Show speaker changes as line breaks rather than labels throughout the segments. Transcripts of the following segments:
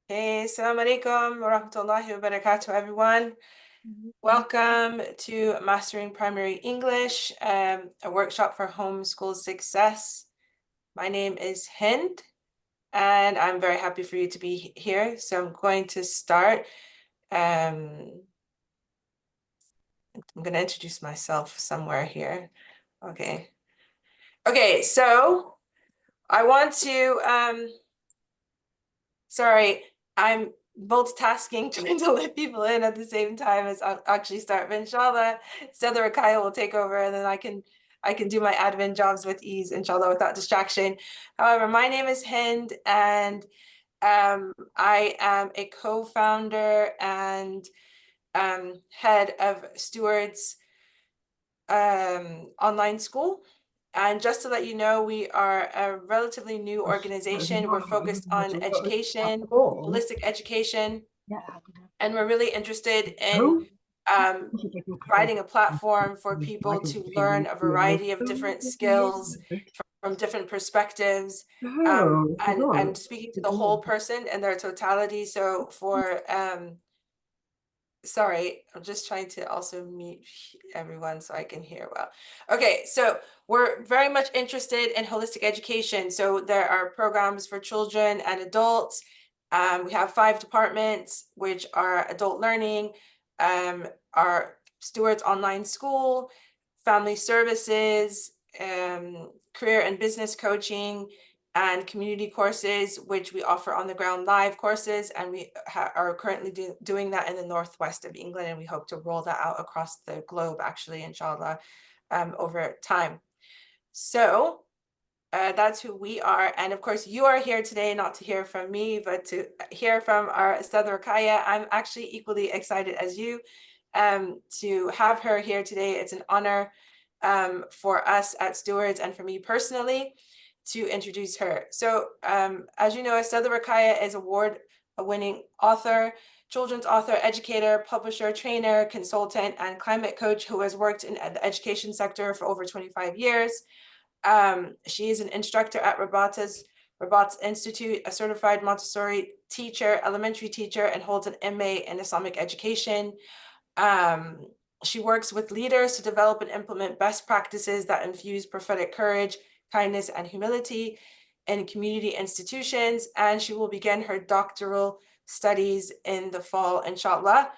Hey, assalamu alaikum wa rahmatullahi wa barakatuh, everyone. Welcome to Mastering Primary English, a workshop for homeschool success. My name is Hind, and I'm very happy for you to be here. So I'm going to start. I'm going to introduce myself somewhere here. Okay. Okay, so I want to, sorry, I'm multitasking, trying to let people in at the same time as I actually start. But inshallah, Stella Rakaya will take over, and then I can do my admin jobs with ease, inshallah, without distraction. However, my name is Hind, and I am a co-founder and head of Stewards online school. And just to let you know, we are a relatively new organization. We're focused on education, holistic education, and we're really interested in providing a platform for people to learn a variety of different skills from different perspectives, and speaking to the whole person and their totality. So for sorry, I'm just trying to also mute everyone so I can hear well. Okay, so we're very much interested in holistic education. So there are programs for children and adults. We have 5 departments, which are adult learning, our Stewards Online School, family services, career and business coaching, and community courses, which we offer on the ground live courses. And we are currently doing that in the northwest of England. And we hope to roll that out across the globe, actually, inshallah, over time. So that's who we are. And of course, you are here today, not to hear from me, but to hear from our Ustadha Rukaya. I'm actually equally excited as you to have her here today. It's an honor for us at Stewards and for me personally to introduce her. So as you know, Ustadha Rukaya is award-winning author, children's author, educator, publisher, trainer, consultant, and climate coach who has worked in the education sector for over 25 years. She is an instructor at Rabat's Institute, a certified Montessori teacher, elementary teacher, and holds an MA in Islamic education. She works with leaders to develop and implement best practices that infuse prophetic courage, kindness, and humility in community institutions. And she will begin her doctoral studies in the fall, inshallah.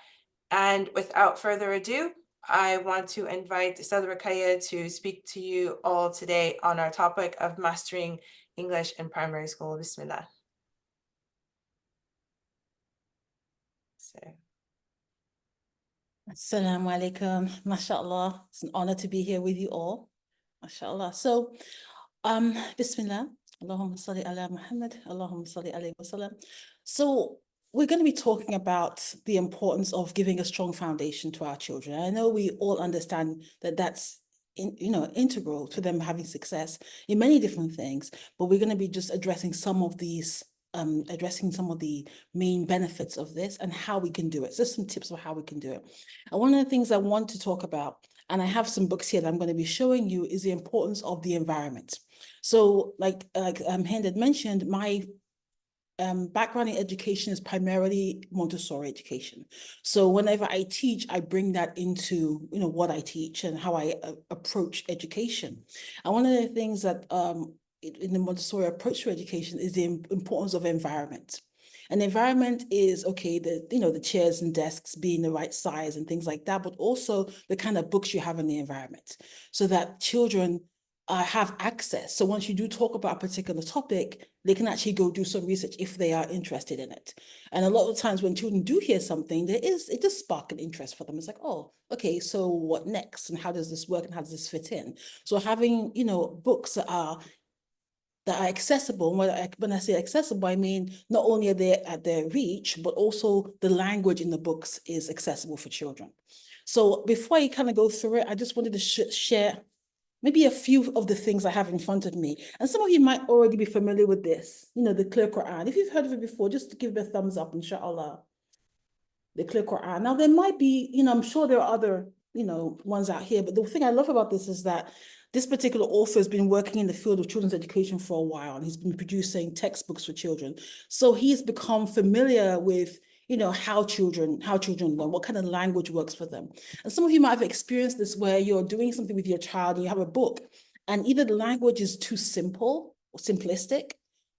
And without further ado, I want to invite Ustadha Rukaya to speak to you all today on our topic of mastering English in primary school. Bismillah. So.
Assalamu alaikum, mashallah. It's an honor to be here with you all, mashallah. So, Bismillah, Allahumma salli ala Muhammad, Allahumma salli alayhi wa sallam. So, we're going to be talking about the importance of giving a strong foundation to our children. I know we all understand that that's integral to them having success in many different things, but we're going to be just addressing some of these addressing some of the main benefits of this and how we can do it. So some tips of how we can do it. And one of the things I want to talk about, and I have some books here that I'm going to be showing you, is the importance of the environment. So like Hind had mentioned, my background in education is primarily Montessori education. So whenever I teach, I bring that into what I teach and how I approach education. And one of the things that in the Montessori approach to education is the importance of environment. And the environment is, okay, the chairs and desks being the right size and things like that, but also the kind of books you have in the environment so that children have access. So once you do talk about a particular topic, they can actually go do some research if they are interested in it. And a lot of times when children do hear something, it does spark an interest for them. It's like, oh, okay, so what next? And how does this work? And how does this fit in? So having, books that are accessible. When I say accessible, I mean not only are they at their reach, but also the language in the books is accessible for children. So before I kind of go through it, I just wanted to share maybe a few of the things I have in front of me. And some of you might already be familiar with this, the Clear Quran. If you've heard of it before, just give it a thumbs up, inshallah. The Clear Quran. Now, there might be, I'm sure there are other, ones out here, but the thing I love about this is that This particular author has been working in the field of children's education for a while, and he's been producing textbooks for children. So he's become familiar with, you know, how children learn, what kind of language works for them. And some of you might have experienced this where you're doing something with your child and you have a book, and either the language is too simple or simplistic,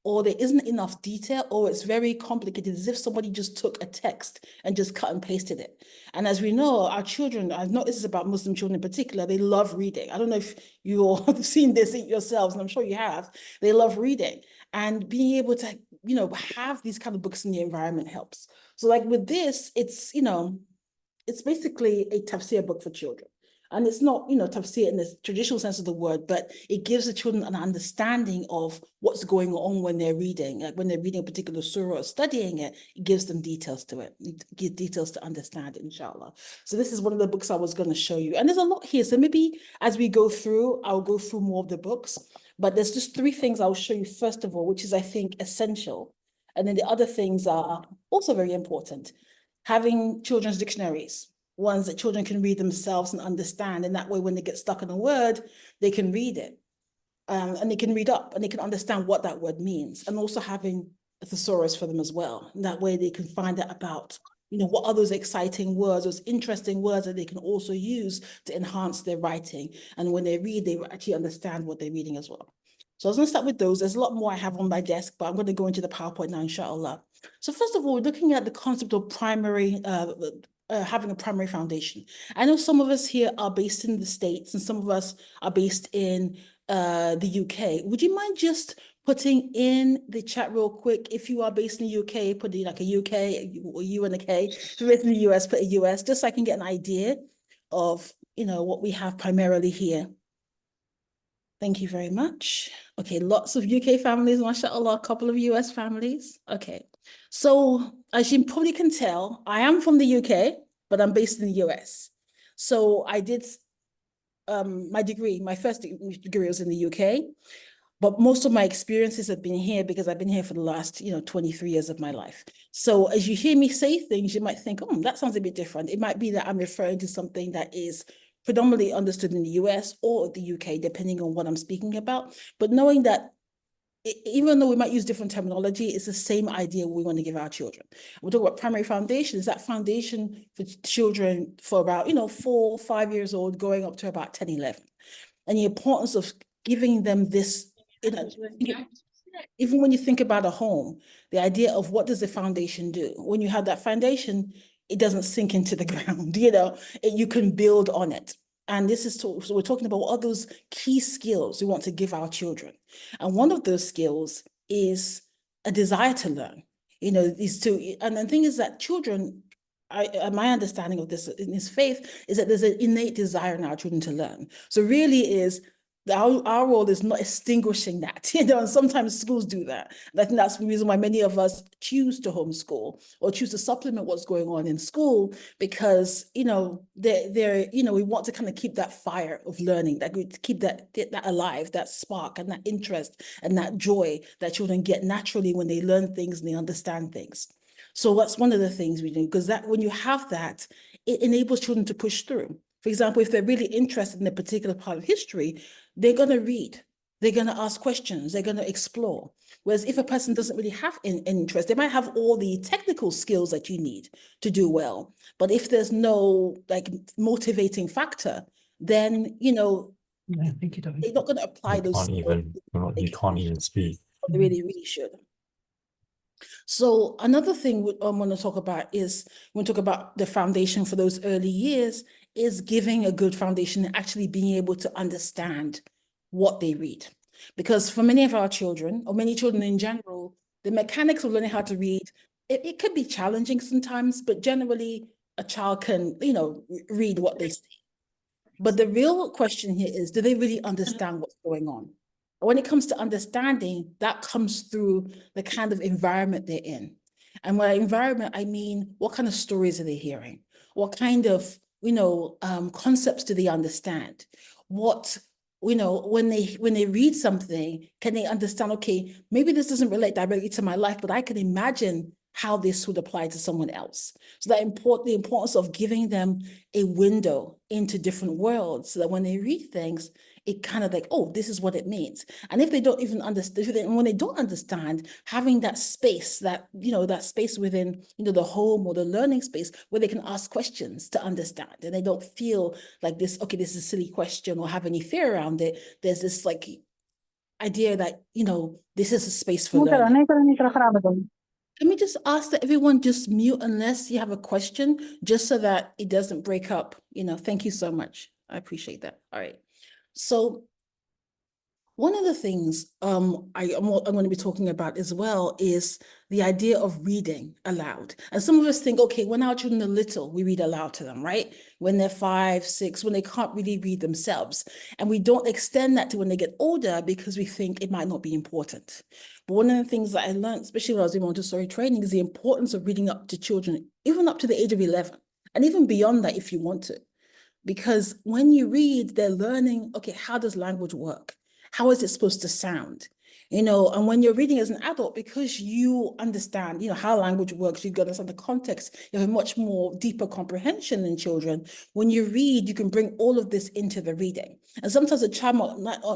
or there isn't enough detail, or it's very complicated, as if somebody just took a text and just cut and pasted it. And as we know, our children, I've noticed this about Muslim children in particular, they love reading. I don't know if you all have seen this yourselves, and I'm sure you have. They love reading. And being able to, you know, have these kind of books in the environment helps. So like with this, it's, you know, it's basically a tafsir book for children. And it's not, you know, tafsir in the traditional sense of the word, but it gives the children an understanding of what's going on when they're reading. Like when they're reading a particular surah or studying it, it gives them details to it. It gives details to understand it, inshallah. So this is one of the books I was going to show you. And there's a lot here. So maybe as we go through, I'll go through more of the books. But there's just 3 things I'll show you first of all, which is, I think, essential. And then the other things are also very important. Having children's dictionaries, ones that children can read themselves and understand. And that way, when they get stuck in a word, they can read it. And they can read up and they can understand what that word means. And also having a thesaurus for them as well. And that way they can find out about, you know, what are those exciting words, those interesting words that they can also use to enhance their writing. And when they read, they actually understand what they're reading as well. So I was going to start with those. There's a lot more I have on my desk, but I'm going to go into the PowerPoint now, inshallah. So first of all, we're looking at the concept of primary, having a primary foundation. I know some of us here are based in the States and some of us are based in the UK. Would you mind just putting in the chat real quick? If you are based in the UK, put in like a UK or U and a K. If you're based in the US, put a US, just so I can get an idea of, you know, what we have primarily here. Thank you very much. Okay, lots of UK families, mashallah, a couple of US families. Okay, so as you probably can tell, I am from the UK, but I'm based in the US. So I did my degree, my first degree was in the UK, but most of my experiences have been here because I've been here for the last, 23 years of my life. So as you hear me say things, you might think, oh, that sounds a bit different. It might be that I'm referring to something that is predominantly understood in the US or the UK, depending on what I'm speaking about. But knowing that even though we might use different terminology, it's the same idea we want to give our children. We're talking about primary foundation. Is that foundation for children for about, 4, 5 years old, going up to about 10, 11. And the importance of giving them this, even when you think about a home, the idea of what does the foundation do? When you have that foundation, it doesn't sink into the ground, you can build on it. And this is, so we're talking about what are those key skills we want to give our children. And one of those skills is a desire to learn, is to, and the thing is that children, my understanding of this in this faith is that there's an innate desire in our children to learn. So really is, our role is not extinguishing that, and sometimes schools do that. And I think that's the reason why many of us choose to homeschool or choose to supplement what's going on in school, because, we want to kind of keep that fire of learning, that we keep that alive, that spark and that interest and that joy that children get naturally when they learn things and they understand things. So that's one of the things we do, because that when you have that, it enables children to push through. For example, if they're really interested in a particular part of history, they're going to read, they're going to ask questions, they're going to explore. Whereas if a person doesn't really have an interest, they might have all the technical skills that you need to do well. But if there's no motivating factor, then,
I think you don't.
they're not going to apply those skills.
You can't even speak.
They really, really should. So another thing I want to talk about is, when we talk about the foundation for those early years, is giving a good foundation and actually being able to understand what they read. Because for many of our children, or many children in general, the mechanics of learning how to read, it could be challenging sometimes, but generally a child can, read what they see. But the real question here is, do they really understand what's going on? When it comes to understanding, that comes through the kind of environment they're in. And by environment, I mean, what kind of stories are they hearing? What kind of, concepts do they understand? What, when they read something, can they understand, okay, maybe this doesn't relate directly to my life, but I can imagine how this would apply to someone else. So the importance of giving them a window into different worlds, so that when they read things, it kind of like, oh, this is what it means. And if they don't even understand, when they don't understand, having that space, that, that space within, the home or the learning space where they can ask questions to understand, and they don't feel like this, okay, this is a silly question, or have any fear around it. There's this like idea that, this is a space for learning. Let me just ask that everyone just mute unless you have a question, just so that it doesn't break up. Thank you so much. I appreciate that. All right. So one of the things I'm going to be talking about as well is the idea of reading aloud. And some of us think, okay, when our children are little, we read aloud to them, right? When they're 5, 6, when they can't really read themselves. And we don't extend that to when they get older because we think it might not be important. But one of the things that I learned, especially when I was in Montessori training, is the importance of reading up to children, even up to the age of 11, and even beyond that if you want to. Because when you read, they're learning, okay, how does language work? How is it supposed to sound? And when you're reading as an adult, because you understand, how language works, you understand the context, you have a much more deeper comprehension than children. When you read, you can bring all of this into the reading. And sometimes a child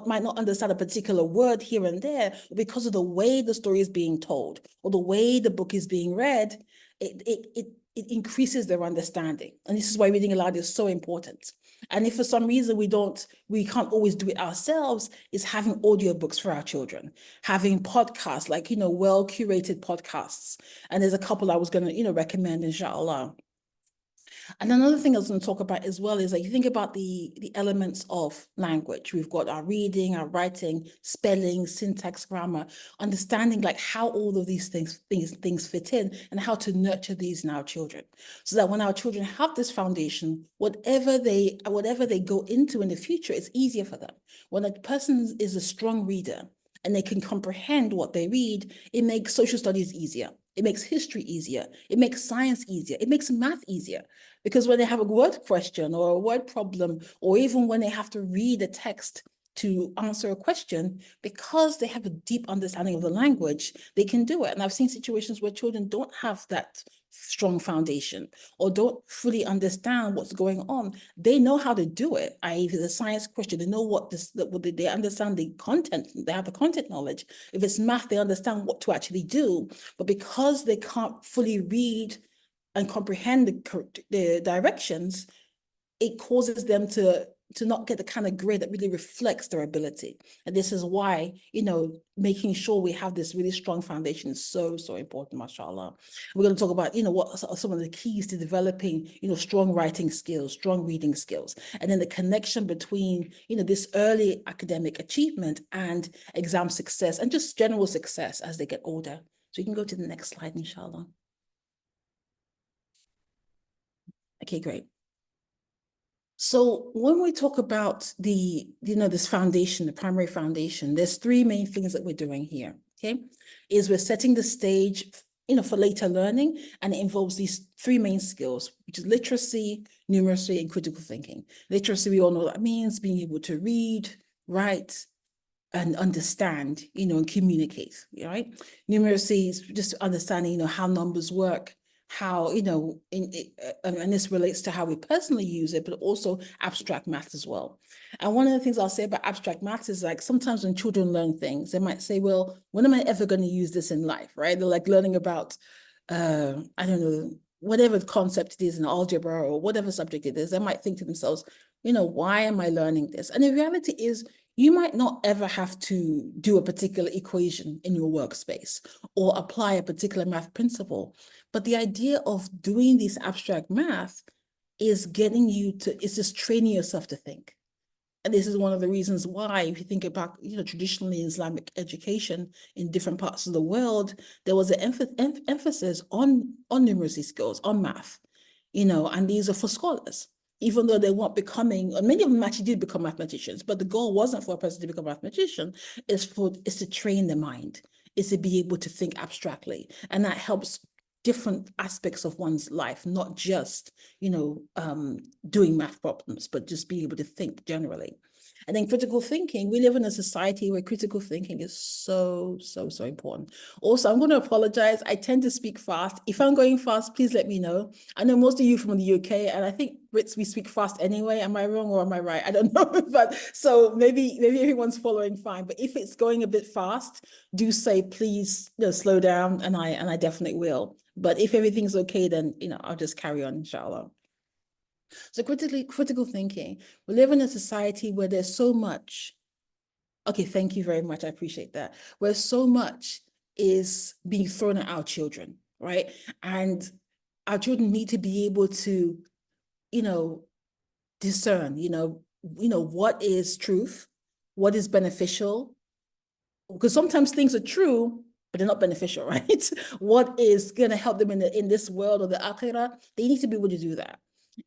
might not understand a particular word here and there, but because of the way the story is being told or the way the book is being read, it increases their understanding. And this is why reading aloud is so important. And if for some reason we can't always do it ourselves, is having audiobooks for our children, having podcasts, like, well curated podcasts. And there's a couple I was going to, recommend, inshallah. And another thing I was going to talk about as well is like, you think about the elements of language. We've got our reading, our writing, spelling, syntax, grammar, understanding like how all of these things fit in, and how to nurture these in our children, so that when our children have this foundation, whatever they go into in the future, it's easier for them. When a person is a strong reader and they can comprehend what they read, it makes social studies easier. It makes history easier. It makes science easier. It makes math easier. Because when they have a word question or a word problem, or even when they have to read a text to answer a question, because they have a deep understanding of the language, they can do it. And I've seen situations where children don't have that strong foundation or don't fully understand what's going on. They know how to do it. If it's a science question, they know they understand the content, they have the content knowledge. If it's math, they understand what to actually do. But because they can't fully read and comprehend the directions, it causes them to not get the kind of grade that really reflects their ability. And this is why, making sure we have this really strong foundation is so, so important, mashallah. We're going to talk about, what are some of the keys to developing, strong writing skills, strong reading skills, and then the connection between, this early academic achievement and exam success and just general success as they get older. So you can go to the next slide, inshallah. Okay, great. So when we talk about this foundation, the primary foundation, there's 3 main things that we're doing here, okay? We're setting the stage, for later learning, and it involves these 3 main skills, which is literacy, numeracy, and critical thinking. Literacy, we all know what that means, being able to read, write, and understand, and communicate, right? Numeracy is just understanding, how numbers work, how, and this relates to how we personally use it, but also abstract math as well. And one of the things I'll say about abstract math is like, sometimes when children learn things, they might say, well, when am I ever going to use this in life, right? They're like learning about, I don't know, whatever the concept it is in algebra or whatever subject it is, they might think to themselves, why am I learning this? And the reality is, you might not ever have to do a particular equation in your workspace or apply a particular math principle. But the idea of doing this abstract math is just training yourself to think. And this is one of the reasons why, if you think about, traditionally Islamic education in different parts of the world, there was an emphasis on numeracy skills, on math, and these are for scholars. Even though they weren't becoming, or many of them actually did become mathematicians, but the goal wasn't for a person to become a mathematician, it's to train the mind, is to be able to think abstractly. And that helps different aspects of one's life, not just, doing math problems, but just being able to think generally. And then critical thinking, we live in a society where critical thinking is so important. Also, I'm going to apologize. I tend to speak fast. If I'm going fast, please let me know. I know most of you from the UK, and I think Brits, we speak fast anyway. Am I wrong or am I right? I don't know. But so maybe everyone's following fine. But if it's going a bit fast, do say, please, slow down, and I definitely will. But if everything's okay, then, I'll just carry on, inshallah. So critical thinking, we live in a society where there's so much. Okay, thank you very much. I appreciate that. Where so much is being thrown at our children, right? And our children need to be able to, discern, what is truth, what is beneficial, because sometimes things are true, but they're not beneficial, right? What is going to help them in this world or the akhirah? They need to be able to do that.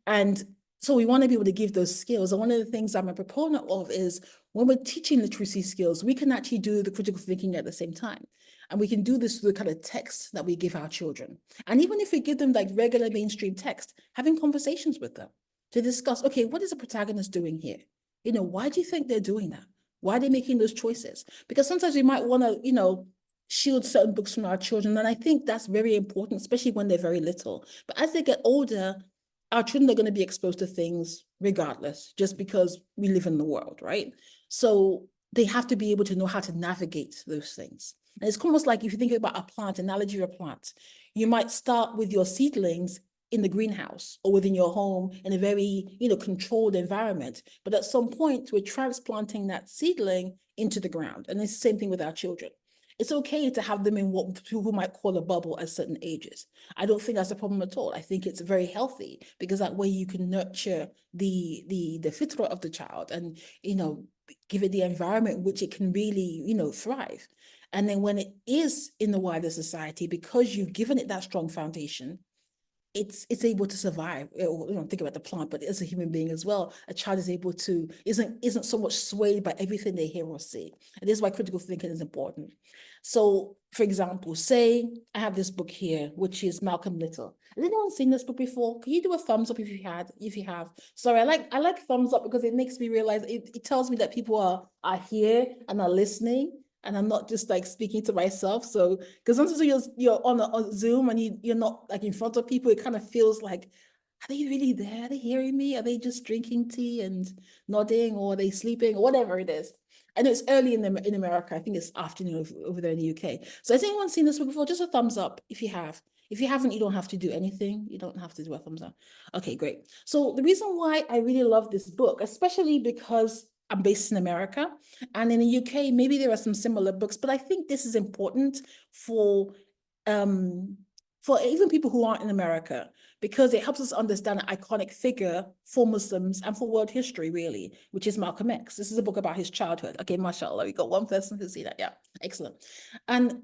And so we want to be able to give those skills. And one of the things I'm a proponent of is when we're teaching literacy skills, we can actually do the critical thinking at the same time. And we can do this through the kind of text that we give our children. And even if we give them like regular mainstream text, having conversations with them to discuss, okay, what is the protagonist doing here? Why do you think they're doing that? Why are they making those choices? Because sometimes we might want to, shield certain books from our children. And I think that's very important, especially when they're very little. But as they get older, our children are going to be exposed to things regardless, just because we live in the world, right? So they have to be able to know how to navigate those things. And it's almost like if you think about a plant, analogy of a plant, you might start with your seedlings in the greenhouse or within your home in a very, controlled environment. But at some point, we're transplanting that seedling into the ground. And it's the same thing with our children. It's okay to have them in what people might call a bubble at certain ages. I don't think that's a problem at all. I think it's very healthy because that way you can nurture the fitrah of the child and, give it the environment in which it can really, thrive. And then when it is in the wider society, because you've given it that strong foundation, it's able to survive. Think about the plant, but as a human being as well, a child is able to, isn't so much swayed by everything they hear or see. And this is why critical thinking is important. So, for example, say I have this book here, which is Malcolm Little. Has anyone seen this book before? Can you do a thumbs up if you have? Sorry, I like thumbs up because it makes me realize, it tells me that people are here and are listening. And I'm not just like speaking to myself. So, because sometimes you're on Zoom and you're not like in front of people, it kind of feels like, are they really there? Are they hearing me? Are they just drinking tea and nodding, or are they sleeping, or whatever it is? I know it's early in America. I think it's afternoon over there in the UK. So has anyone seen this before? Just a thumbs up if you have. If you haven't, you don't have to do anything. You don't have to do a thumbs up. Okay, great. So the reason why I really love this book, especially because I'm based in America, and in the UK, maybe there are some similar books, but I think this is important for even people who aren't in America, because it helps us understand an iconic figure for Muslims and for world history, really, which is Malcolm X. This is a book about his childhood. Okay, mashallah, we got one person who see that. Yeah, excellent. And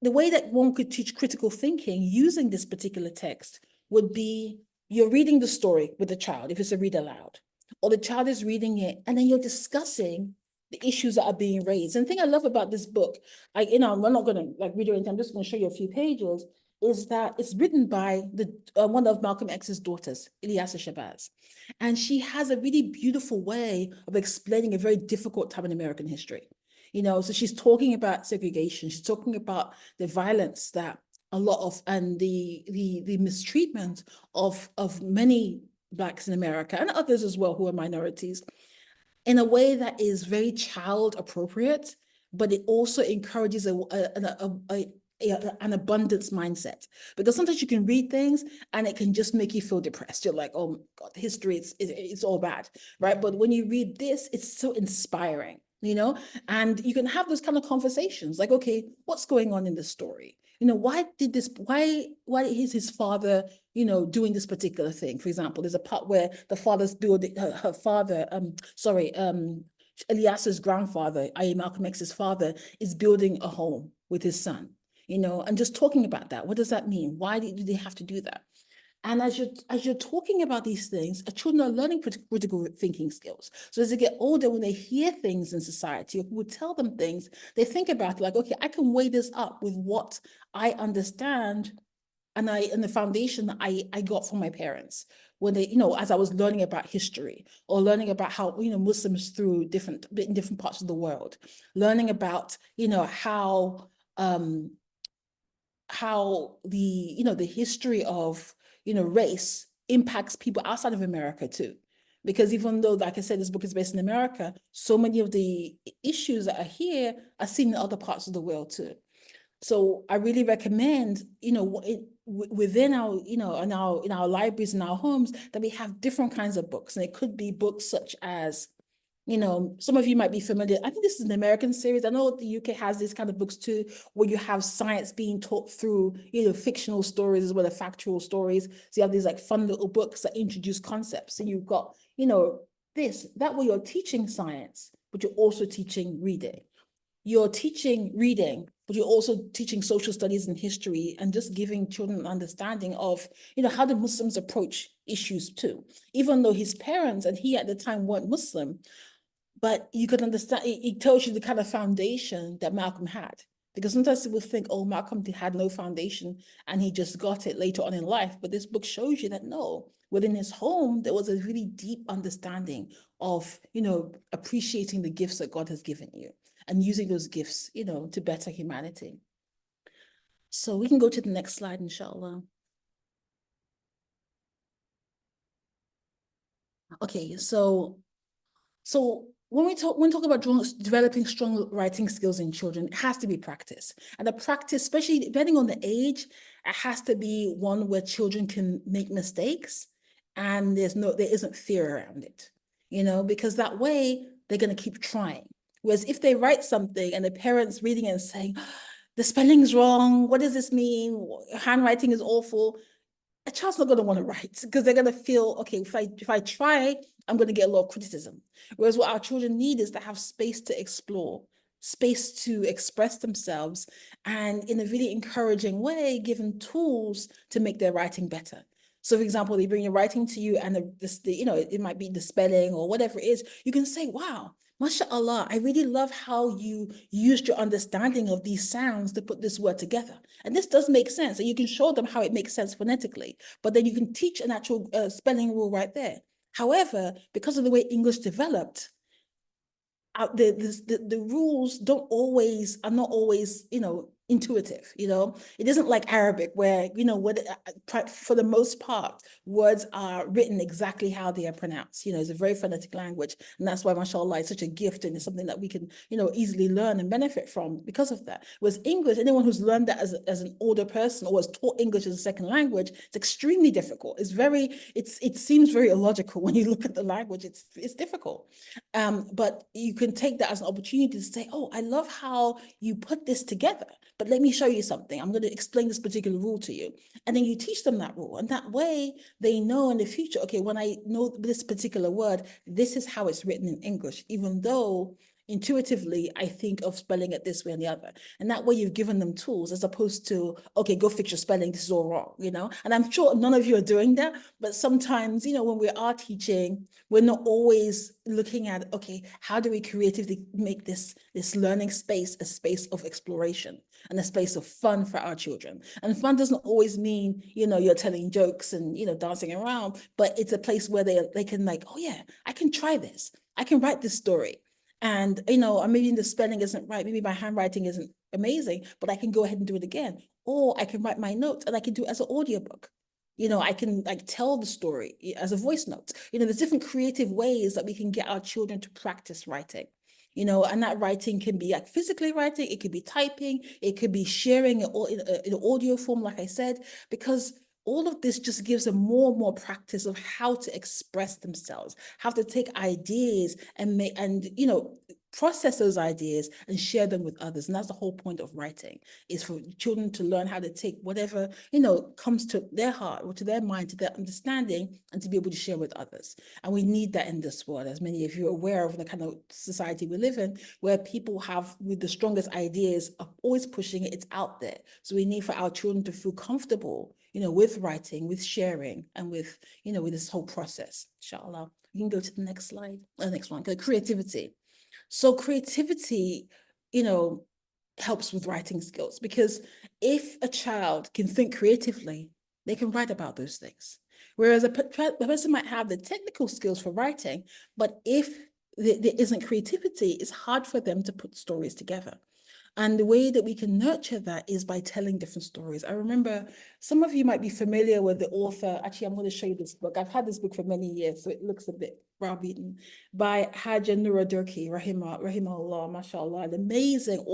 the way that one could teach critical thinking using this particular text would be you're reading the story with the child, if it's a read aloud, or the child is reading it, and then you're discussing the issues that are being raised. And the thing I love about this book, we're not going to like read it anything, I'm just going to show you a few pages, is that it's written by one of Malcolm X's daughters, Ilyasa Shabazz. And she has a really beautiful way of explaining a very difficult time in American history. So she's talking about segregation, she's talking about the violence that a lot of, and the mistreatment of many Blacks in America and others as well who are minorities, in a way that is very child appropriate, but it also encourages an abundance mindset. Because sometimes you can read things and it can just make you feel depressed. You're like, oh my God, history, it's all bad, right? But when you read this, it's so inspiring, and you can have those kind of conversations like, okay, what's going on in this story? Why is his father, doing this particular thing? For example, there's a part where the father's building, her father, Elias's grandfather, i.e. Malcolm X's father, is building a home with his son, and just talking about that. What does that mean? Why do they have to do that? And as you're talking about these things, children are learning critical thinking skills. So as they get older, when they hear things in society, or people tell them things, they think about it like, okay, I can weigh this up with what I understand and the foundation I got from my parents when they, you know, as I was learning about history or learning about how, you know, Muslims through in different parts of the world, learning about, you know, how the, you know, the history of, you know, race impacts people outside of America too. Because even though, like I said, this book is based in America, so many of the issues that are here are seen in other parts of the world too. So I really recommend, you know, within our, you know, in our libraries, in our homes, that we have different kinds of books. And it could be books such as, you know, some of you might be familiar. I think this is an American series. I know the UK has these kind of books too, where you have science being taught through, you know, fictional stories as well as factual stories. So you have these like fun little books that introduce concepts. And you've got, you know, that way you're teaching science, but you're also teaching reading. You're teaching reading, but you're also teaching social studies and history, and just giving children an understanding of, you know, how the Muslims approach issues too. Even though his parents and he at the time weren't Muslim, but you could understand, it tells you the kind of foundation that Malcolm had. Because sometimes people think, oh, Malcolm had no foundation and he just got it later on in life. But this book shows you that no, within his home, there was a really deep understanding of, you know, appreciating the gifts that God has given you and using those gifts, you know, to better humanity. So we can go to the next slide, inshallah. Okay, so when we talk about developing strong writing skills in children, it has to be practice. And the practice, especially depending on the age, it has to be one where children can make mistakes and there isn't fear around it, you know, because that way they're going to keep trying. Whereas if they write something and the parents reading it and saying, the spelling's wrong, what does this mean? Handwriting is awful. A child's not going to want to write because they're going to feel, okay, if I try, I'm going to get a lot of criticism. Whereas what our children need is to have space to explore, space to express themselves, and in a really encouraging way, given tools to make their writing better. So for example, they bring your writing to you and you know, it might be the spelling or whatever it is, you can say, wow, mashallah, I really love how you used your understanding of these sounds to put this word together. And this does make sense. And you can show them how it makes sense phonetically, but then you can teach an actual spelling rule right there. However, because of the way English developed, the rules are not always, you know, intuitive, you know. It isn't like Arabic where, you know, for the most part, words are written exactly how they are pronounced. You know, it's a very phonetic language. And that's why, mashallah, it's such a gift and it's something that we can, you know, easily learn and benefit from because of that. Whereas English, anyone who's learned that as an older person or has taught English as a second language, it's extremely difficult. It seems very illogical when you look at the language. It's difficult. But you can take that as an opportunity to say, oh, I love how you put this together, but let me show you something. I'm going to explain this particular rule to you. And then you teach them that rule. And that way they know in the future, okay, when I know this particular word, this is how it's written in English, even though intuitively I think of spelling it this way and the other. And that way you've given them tools as opposed to, okay, go fix your spelling, this is all wrong, you know. And I'm sure none of you are doing that, but sometimes, you know, when we are teaching, we're not always looking at, okay, how do we creatively make this learning space a space of exploration and a space of fun for our children. And fun doesn't always mean, you know, you're telling jokes and, you know, dancing around, but it's a place where they can like, oh yeah, I can try this. I can write this story. And, you know, maybe the spelling isn't right. Maybe my handwriting isn't amazing, but I can go ahead and do it again. Or I can write my notes and I can do it as an audiobook. You know, I can like tell the story as a voice note. You know, there's different creative ways that we can get our children to practice writing. You know, and that writing can be like physically writing, it could be typing, it could be sharing in audio form, like I said, because all of this just gives them more and more practice of how to express themselves, how to take ideas and you know, process those ideas and share them with others. And that's the whole point of writing, is for children to learn how to take whatever, you know, comes to their heart or to their mind, to their understanding, and to be able to share with others. And we need that in this world, as many of you are aware of the kind of society we live in, where people have with the strongest ideas are always pushing it, it's out there. So we need for our children to feel comfortable, you know, with writing, with sharing, and with, you know, with this whole process, inshallah. You can go to the next slide, the next one, creativity. So creativity, you know, helps with writing skills, because if a child can think creatively, they can write about those things. Whereas a person might have the technical skills for writing, but if there isn't creativity, it's hard for them to put stories together. And the way that we can nurture that is by telling different stories. I remember some of you might be familiar with the author. Actually, I'm going to show you this book. I've had this book for many years, so it looks a bit browbeaten, by Haja Nura Durki, rahimahullah, mashallah, an amazing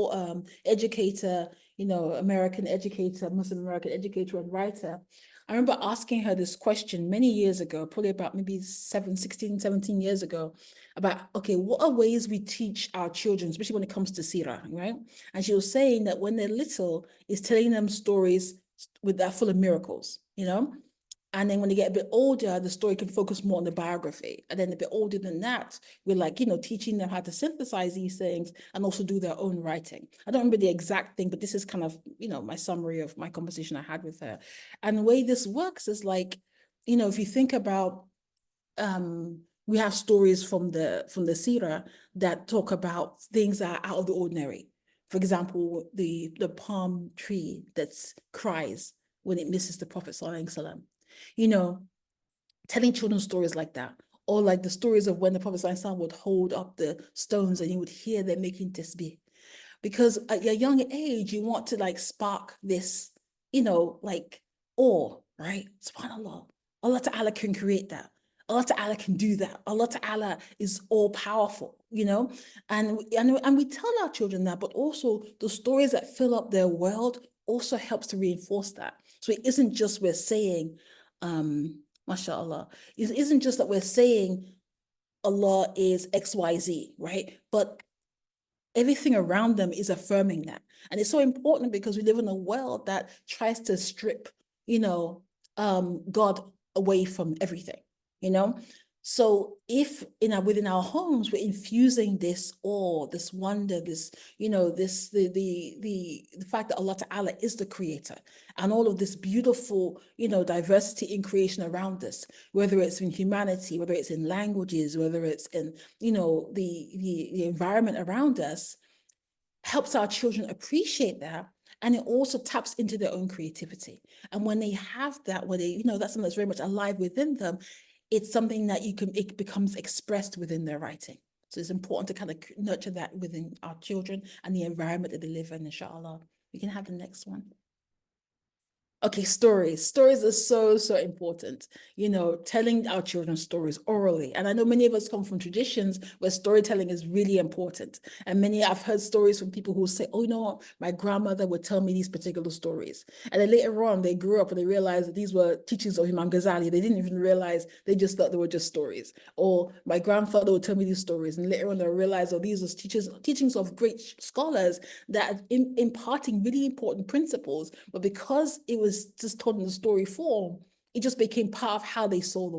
educator, American educator, Muslim American educator and writer. I remember asking her this question many years ago, probably about maybe 16, 17 years ago, about, okay, what are ways we teach our children, especially when it comes to seerah, right? And she was saying that when they're little, is telling them stories that are full of miracles, And then when they get a bit older, the story can focus more on the biography. And then a bit older than that, we're like, teaching them how to synthesize these things and also do their own writing. I don't remember the exact thing, but this is kind of, my summary of my conversation I had with her. And the way this works is like, if you think about, we have stories from the seerah that talk about things that are out of the ordinary. For example, the palm tree that cries when it misses the Prophet sallallahu alaihi wasallam. Telling children stories like that, or like the stories of when the Prophet sallallahu alaihi wasallam would hold up the stones and you would hear them making tasbih. Because at your young age, you want to like spark this, like awe, right? SubhanAllah. Allah Ta'ala can create that. Allah Ta'ala can do that. Allah Ta'ala is all powerful, and we tell our children that, but also the stories that fill up their world also helps to reinforce that. So it isn't just we're saying, mashallah, it isn't just that we're saying Allah is XYZ, right? But everything around them is affirming that. And it's so important because we live in a world that tries to strip, God away from everything, So if within our homes, we're infusing this awe, this wonder, this, the fact that Allah Ta'ala is the creator and all of this beautiful, diversity in creation around us, whether it's in humanity, whether it's in languages, whether it's in, the environment around us, helps our children appreciate that. And it also taps into their own creativity. And when they have that, when they, that's something that's very much alive within them, it's something that it becomes expressed within their writing. So it's important to kind of nurture that within our children and the environment that they live in, inshallah. We can have the next one. Okay, stories. Stories are so, so important. Telling our children stories orally. And I know many of us come from traditions where storytelling is really important. And I've heard stories from people who say, oh, what? My grandmother would tell me these particular stories. And then later on, they grew up and they realized that these were teachings of Imam Ghazali. They didn't even realize, they just thought they were just stories. Or my grandfather would tell me these stories. And later on, they realized, oh, these are teachings of great scholars that are imparting really important principles. But because it was just told in the story form, it just became part of how they saw the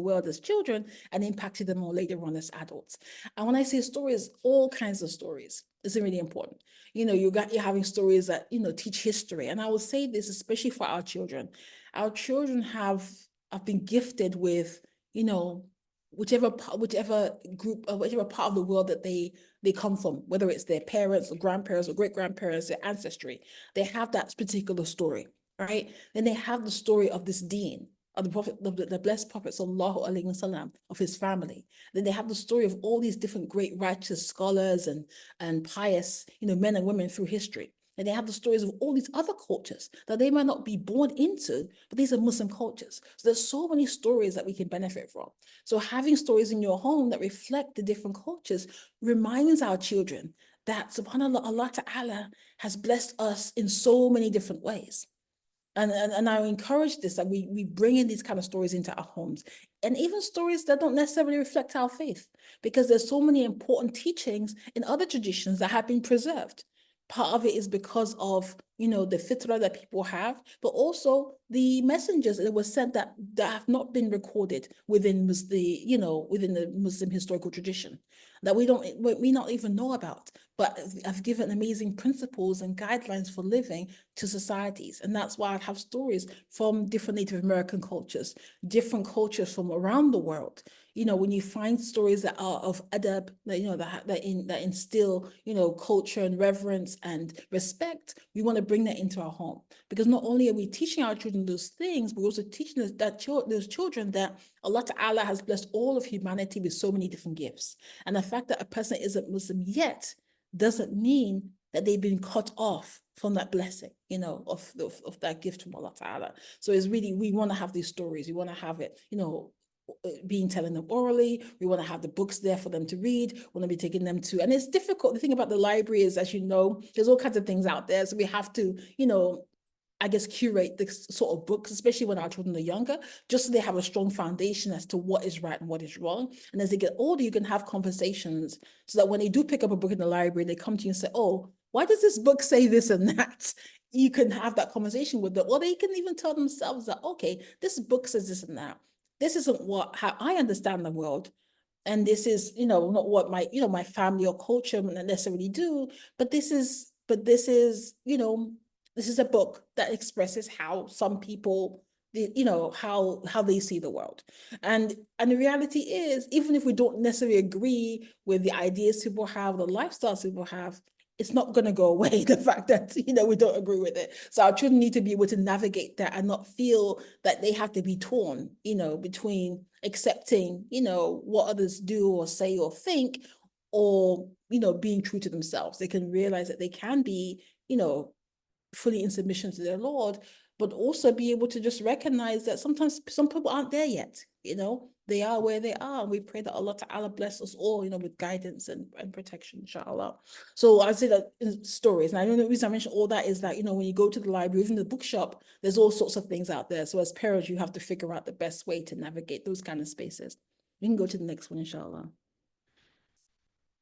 world as children and impacted them more later on as adults. And when I say stories, all kinds of stories, it's really important. You're having stories that, teach history. And I will say this, especially for our children. Our children have been gifted with, whichever group or whichever part of the world that they come from, whether it's their parents or grandparents or great-grandparents, their ancestry, they have that particular story, right? Then they have the story of this deen, of the Prophet, the blessed Prophet sallallahu alaihi wasallam, of his family. Then they have the story of all these different great righteous scholars and pious, men and women through history. And they have the stories of all these other cultures that they might not be born into, but these are Muslim cultures. So there's so many stories that we can benefit from. So having stories in your home that reflect the different cultures reminds our children that, subhanAllah, Allah Ta'ala has blessed us in so many different ways. And I encourage this, that we bring in these kind of stories into our homes, and even stories that don't necessarily reflect our faith, because there's so many important teachings in other traditions that have been preserved. Part of it is because of, the fitrah that people have, but also the messengers that were sent that have not been recorded within the Muslim historical tradition, that we not even know about, but have given amazing principles and guidelines for living to societies. And that's why I have stories from different Native American cultures, different cultures from around the world, you know, when you find stories that are of adab, that, you know, that instill, you know, culture and reverence and respect, we want to bring that into our home. Because not only are we teaching our children those things, but we're also teaching those children that Allah Ta'ala has blessed all of humanity with so many different gifts. And the fact that a person isn't Muslim yet doesn't mean that they've been cut off from that blessing, you know, of that gift from Allah Ta'ala. So it's really, we want to have these stories. We want to have it, you know, being telling them orally. We want to have the books there for them to read. We want to be taking them to, and it's difficult. The thing about the library is, as you know, there's all kinds of things out there. So we have to, you know, I guess, curate this sort of books, especially when our children are younger, just so they have a strong foundation as to what is right and what is wrong. And as they get older, you can have conversations so that when they do pick up a book in the library, they come to you and say, oh, why does this book say this and that? You can have that conversation with them, or they can even tell themselves that, okay, this book says this and that. This isn't how I understand the world. And this is, you know, not what my, you know, my family or culture necessarily do, but this is, you know, this is a book that expresses how some people, you know, how they see the world. And the reality is, even if we don't necessarily agree with the ideas people have, the lifestyles people have, it's not going to go away, the fact that, you know, we don't agree with it. So our children need to be able to navigate that and not feel that they have to be torn, you know, between accepting, you know, what others do or say or think, or, you know, being true to themselves. They can realize that they can be, you know, fully in submission to their Lord, but also be able to just recognize that sometimes some people aren't there yet, you know, they are where they are. And we pray that Allah Ta'ala bless us all, you know, with guidance and protection, inshallah. So I say that in stories, and I know the reason I mention all that is that, you know, when you go to the library, even the bookshop, there's all sorts of things out there. So as parents, you have to figure out the best way to navigate those kind of spaces. We can go to the next one, inshallah.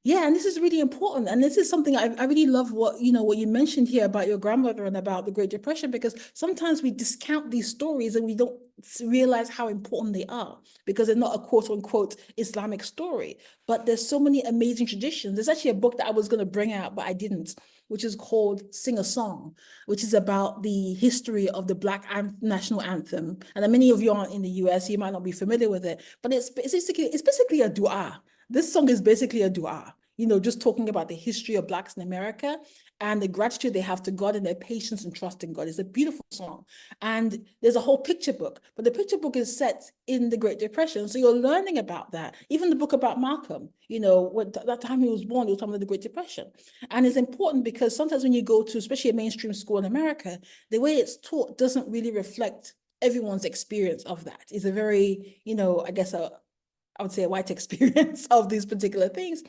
Yeah, and this is really important. And this is something I really love what, you know, what you mentioned here about your grandmother and about the Great Depression, because sometimes we discount these stories and we don't realize how important they are because they're not a quote unquote Islamic story. But there's so many amazing traditions. There's actually a book that I was going to bring out, but I didn't, which is called Sing a Song, which is about the history of the Black national anthem. And many of you aren't in the US, you might not be familiar with it, but it's basically a dua. This song is basically a dua, you know, just talking about the history of Blacks in America and the gratitude they have to God and their patience and trust in God. It's a beautiful song. And there's a whole picture book, but the picture book is set in the Great Depression. So you're learning about that. Even the book about Malcolm, you know, when that time he was born, it was time of the Great Depression. And it's important because sometimes when you go to, especially a mainstream school in America, the way it's taught doesn't really reflect everyone's experience of that. It's a very, you know, I guess I would say a white experience of these particular things.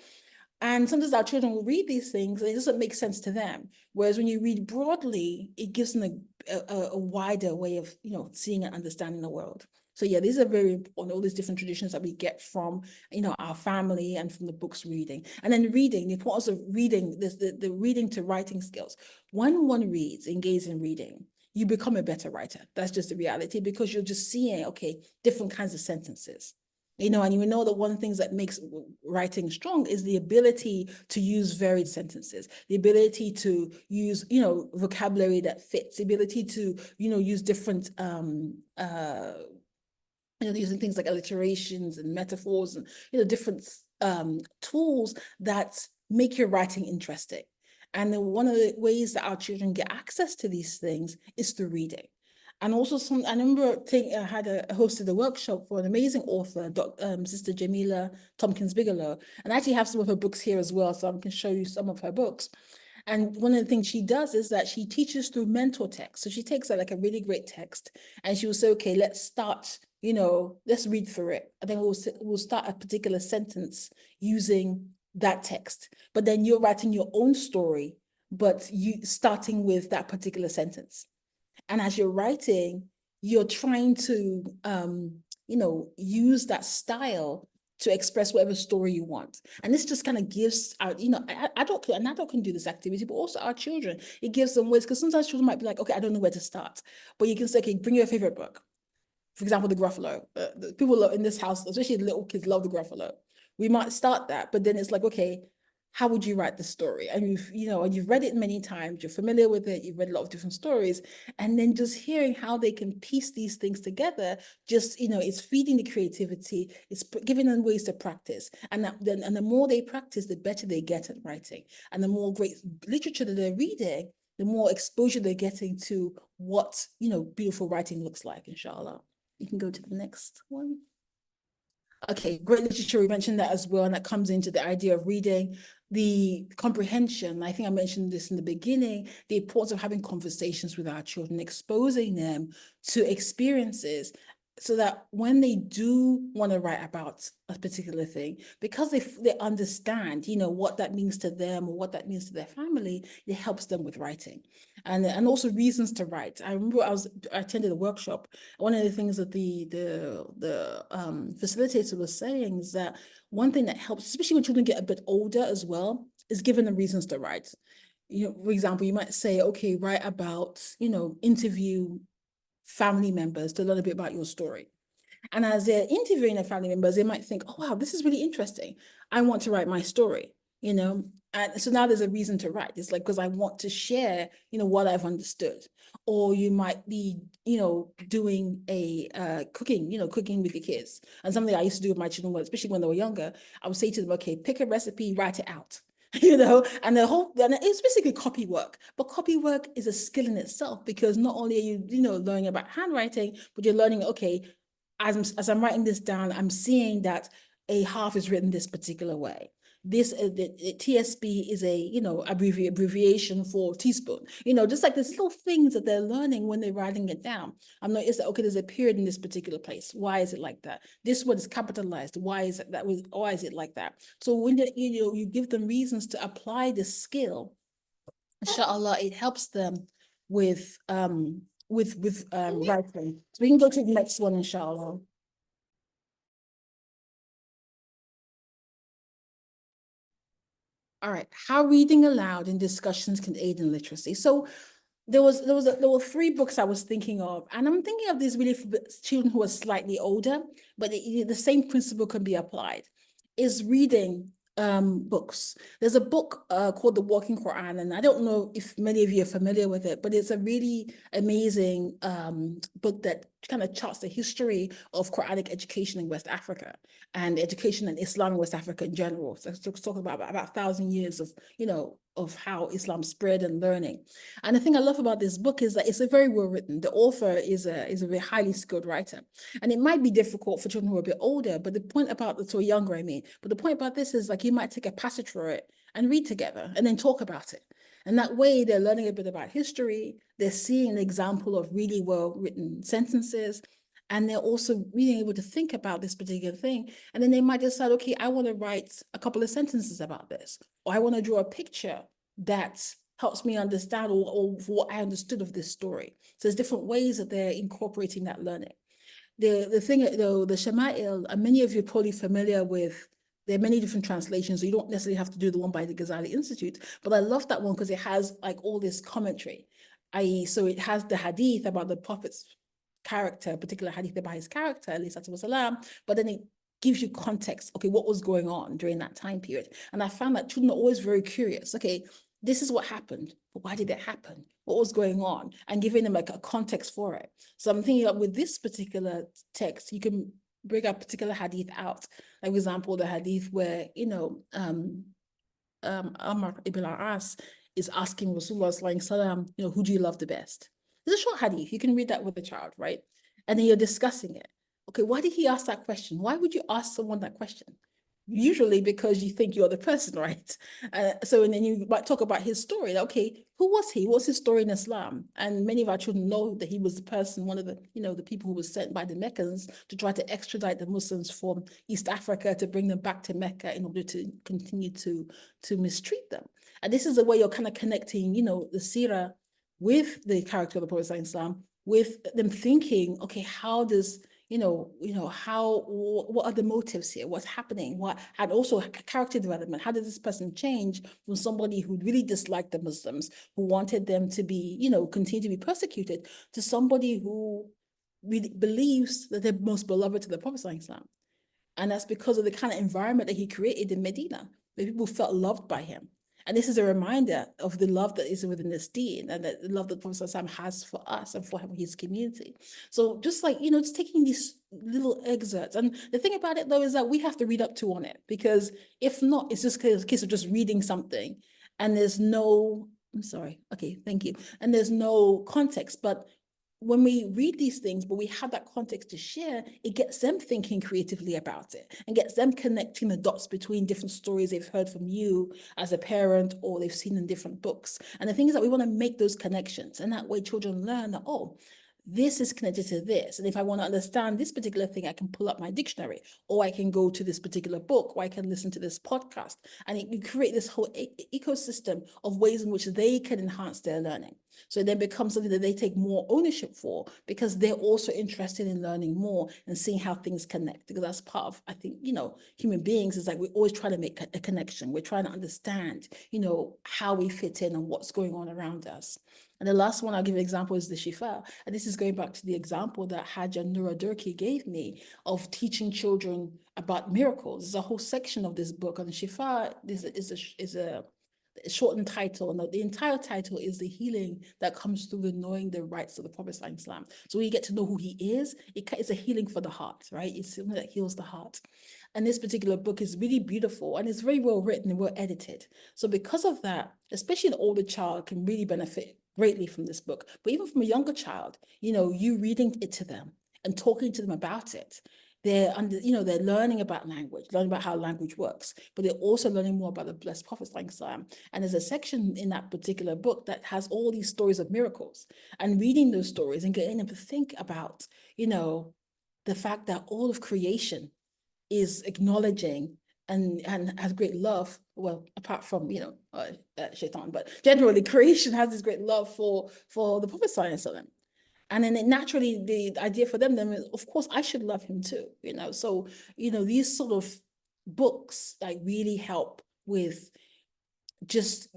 And sometimes our children will read these things and it doesn't make sense to them. Whereas when you read broadly, it gives them a wider way of, you know, seeing and understanding the world. So yeah, these are very important, all these different traditions that we get from, you know, our family and from the books reading. And then reading, the importance of reading, the reading to writing skills. When one reads, engages in reading, you become a better writer. That's just the reality, because you're just seeing, okay, different kinds of sentences. You know, and you know that one of the things that makes writing strong is the ability to use varied sentences, the ability to use, you know, vocabulary that fits, the ability to, you know, use different, you know, using things like alliterations and metaphors and, you know, different tools that make your writing interesting. And then one of the ways that our children get access to these things is through reading. And also I remember I hosted a workshop for an amazing author, Sister Jamila Tompkins Bigelow, and I actually have some of her books here as well, so I can show you some of her books. And one of the things she does is that she teaches through mentor text. So she takes like a really great text and she will say, okay, let's start, you know, let's read through it. And then we'll start a particular sentence using that text. But then you're writing your own story, but you starting with that particular sentence. And as you're writing, you're trying to, you know, use that style to express whatever story you want. And this just kind of gives out, you know, an adult can do this activity, but also our children, it gives them ways, because sometimes children might be like, okay, I don't know where to start. But you can say, okay, bring your favorite book. For example, the Gruffalo. The people in this house, especially the little kids, love the Gruffalo. We might start that, but then it's like, okay, how would you write the story? And you've read it many times, you're familiar with it, you've read a lot of different stories, and then just hearing how they can piece these things together, just, it's feeding the creativity, it's giving them ways to practice. And the more they practice, the better they get at writing. And the more great literature that they're reading, the more exposure they're getting to what, beautiful writing looks like, inshallah. You can go to the next one. Okay, great literature, we mentioned that as well, and that comes into the idea of reading, the comprehension. I think I mentioned this in the beginning, the importance of having conversations with our children, exposing them to experiences, so that when they do want to write about a particular thing, because they understand, what that means to them or what that means to their family, it helps them with writing. And also reasons to write. I remember I attended a workshop. One of the things that the facilitator was saying is that one thing that helps, especially when children get a bit older as well, is giving them reasons to write. For example, you might say, okay, write about, interview family members to learn a bit about your story. And as they're interviewing their family members, they might think, oh, wow, this is really interesting. I want to write my story, And so now there's a reason to write. It's like, because I want to share, what I've understood. Or you might be, doing a cooking with your kids. And something I used to do with my children, especially when they were younger, I would say to them, okay, pick a recipe, write it out. And it's basically copy work, but copy work is a skill in itself, because not only are you, learning about handwriting, but you're learning, okay, as I'm writing this down, I'm seeing that a half is written this particular way. This the TSB is a abbreviation for teaspoon. Just like there's little things that they're learning when they're writing it down. I'm not. It's like, okay, there's a period in this particular place. Why is it like that? This one is capitalized. Why is it that? Why is it like that? So when you give them reasons to apply the skill, inshallah, it helps them with writing. So we can go to the next one, inshallah. All right, how reading aloud in discussions can aid in literacy. So there were 3 books I was thinking of, and I'm thinking of these really for children who are slightly older, but the same principle can be applied. Is reading books. There's a book called The Walking Quran, and I don't know if many of you are familiar with it, but it's a really amazing book that kind of charts the history of Quranic education in West Africa and education in Islam in West Africa in general. So it's talking about 1,000 years of, of how Islam spread and learning. And the thing I love about this book is that it's a very well written. The author is a very highly skilled writer. And it might be difficult for children who are a bit older, but the point about the younger, but the point about this is like you might take a passage for it and read together and then talk about it. And that way they're learning a bit about history. They're seeing an example of really well written sentences. And they're also being able to think about this particular thing. And then they might decide, okay, I want to write a couple of sentences about this, or I want to draw a picture that helps me understand or what I understood of this story. So there's different ways that they're incorporating that learning. The thing though, the Shama'il, and many of you are probably familiar with, there are many different translations, so you don't necessarily have to do the one by the Ghazali Institute, but I love that one because it has like all this commentary, i.e. so it has the hadith about the Prophet's character, particular hadith about his character, والسلام, but then it gives you context, okay, what was going on during that time period. And I found that children are always very curious, okay, this is what happened, but why did it happen? What was going on? And giving them like a context for it. So I'm thinking that with this particular text, you can bring a particular hadith out. Like, for example, the hadith where, Amr ibn al-As is asking Rasulullah sallallahu alaihi wasallam, who do you love the best? It's a short hadith. You can read that with a child, right? And then you're discussing it. Okay, why did he ask that question? Why would you ask someone that question? Usually because you think you're the person, right? So, and then you might talk about his story. Like, okay, who was he? What's his story in Islam? And many of our children know that he was the person, one of the, the people who was sent by the Meccans to try to extradite the Muslims from East Africa to bring them back to Mecca in order to continue to mistreat them. And this is the way you're kind of connecting, the seerah with the character of the Prophet Islam, with them thinking, okay, how does what are the motives here? What's happening? And also character development. How did this person change from somebody who really disliked the Muslims, who wanted them to be, continue to be persecuted, to somebody who really believes that they're most beloved to the Prophet Islam? And that's because of the kind of environment that he created in Medina. where people felt loved by him. And this is a reminder of the love that is within this deen, and the love that Prophet ﷺ has for us and for his community. So just like, just taking these little excerpts. And the thing about it though, is that we have to read up to on it, because if not, it's just a case of just reading something and there's no, I'm sorry. Okay, thank you. And there's no context. But when we read these things, but we have that context to share, it gets them thinking creatively about it and gets them connecting the dots between different stories they've heard from you as a parent or they've seen in different books. And the thing is that we want to make those connections, and that way children learn that, oh, this is connected to this. And if I want to understand this particular thing, I can pull up my dictionary, or I can go to this particular book, or I can listen to this podcast. And you create this whole ecosystem of ways in which they can enhance their learning. So it then becomes something that they take more ownership for, because they're also interested in learning more and seeing how things connect. Because that's part of, I think, human beings, is like we're always trying to make a connection. We're trying to understand, how we fit in and what's going on around us. And the last one I'll give an example is the Shifa. And this is going back to the example that Hajja Nura Durki gave me of teaching children about miracles. There's a whole section of this book on Shifa. This is a shortened title, and the entire title is the healing that comes through the knowing the rights of the Prophet ﷺ. So when you get to know who he is, it's a healing for the heart, right? It's something that heals the heart. And this particular book is really beautiful, and it's very well written and well edited. So because of that, especially an older child can really benefit greatly from this book. But even from a younger child, you reading it to them and talking to them about it, they're learning about language, learning about how language works, but they're also learning more about the blessed Prophet. And there's a section in that particular book that has all these stories of miracles, and reading those stories and getting them to think about, the fact that all of creation is acknowledging and has great love. Well, apart from, Shaitan, but generally creation has this great love for the Prophet. And then naturally, the idea for them then is, of course, I should love him too, So, these sort of books like really help with just,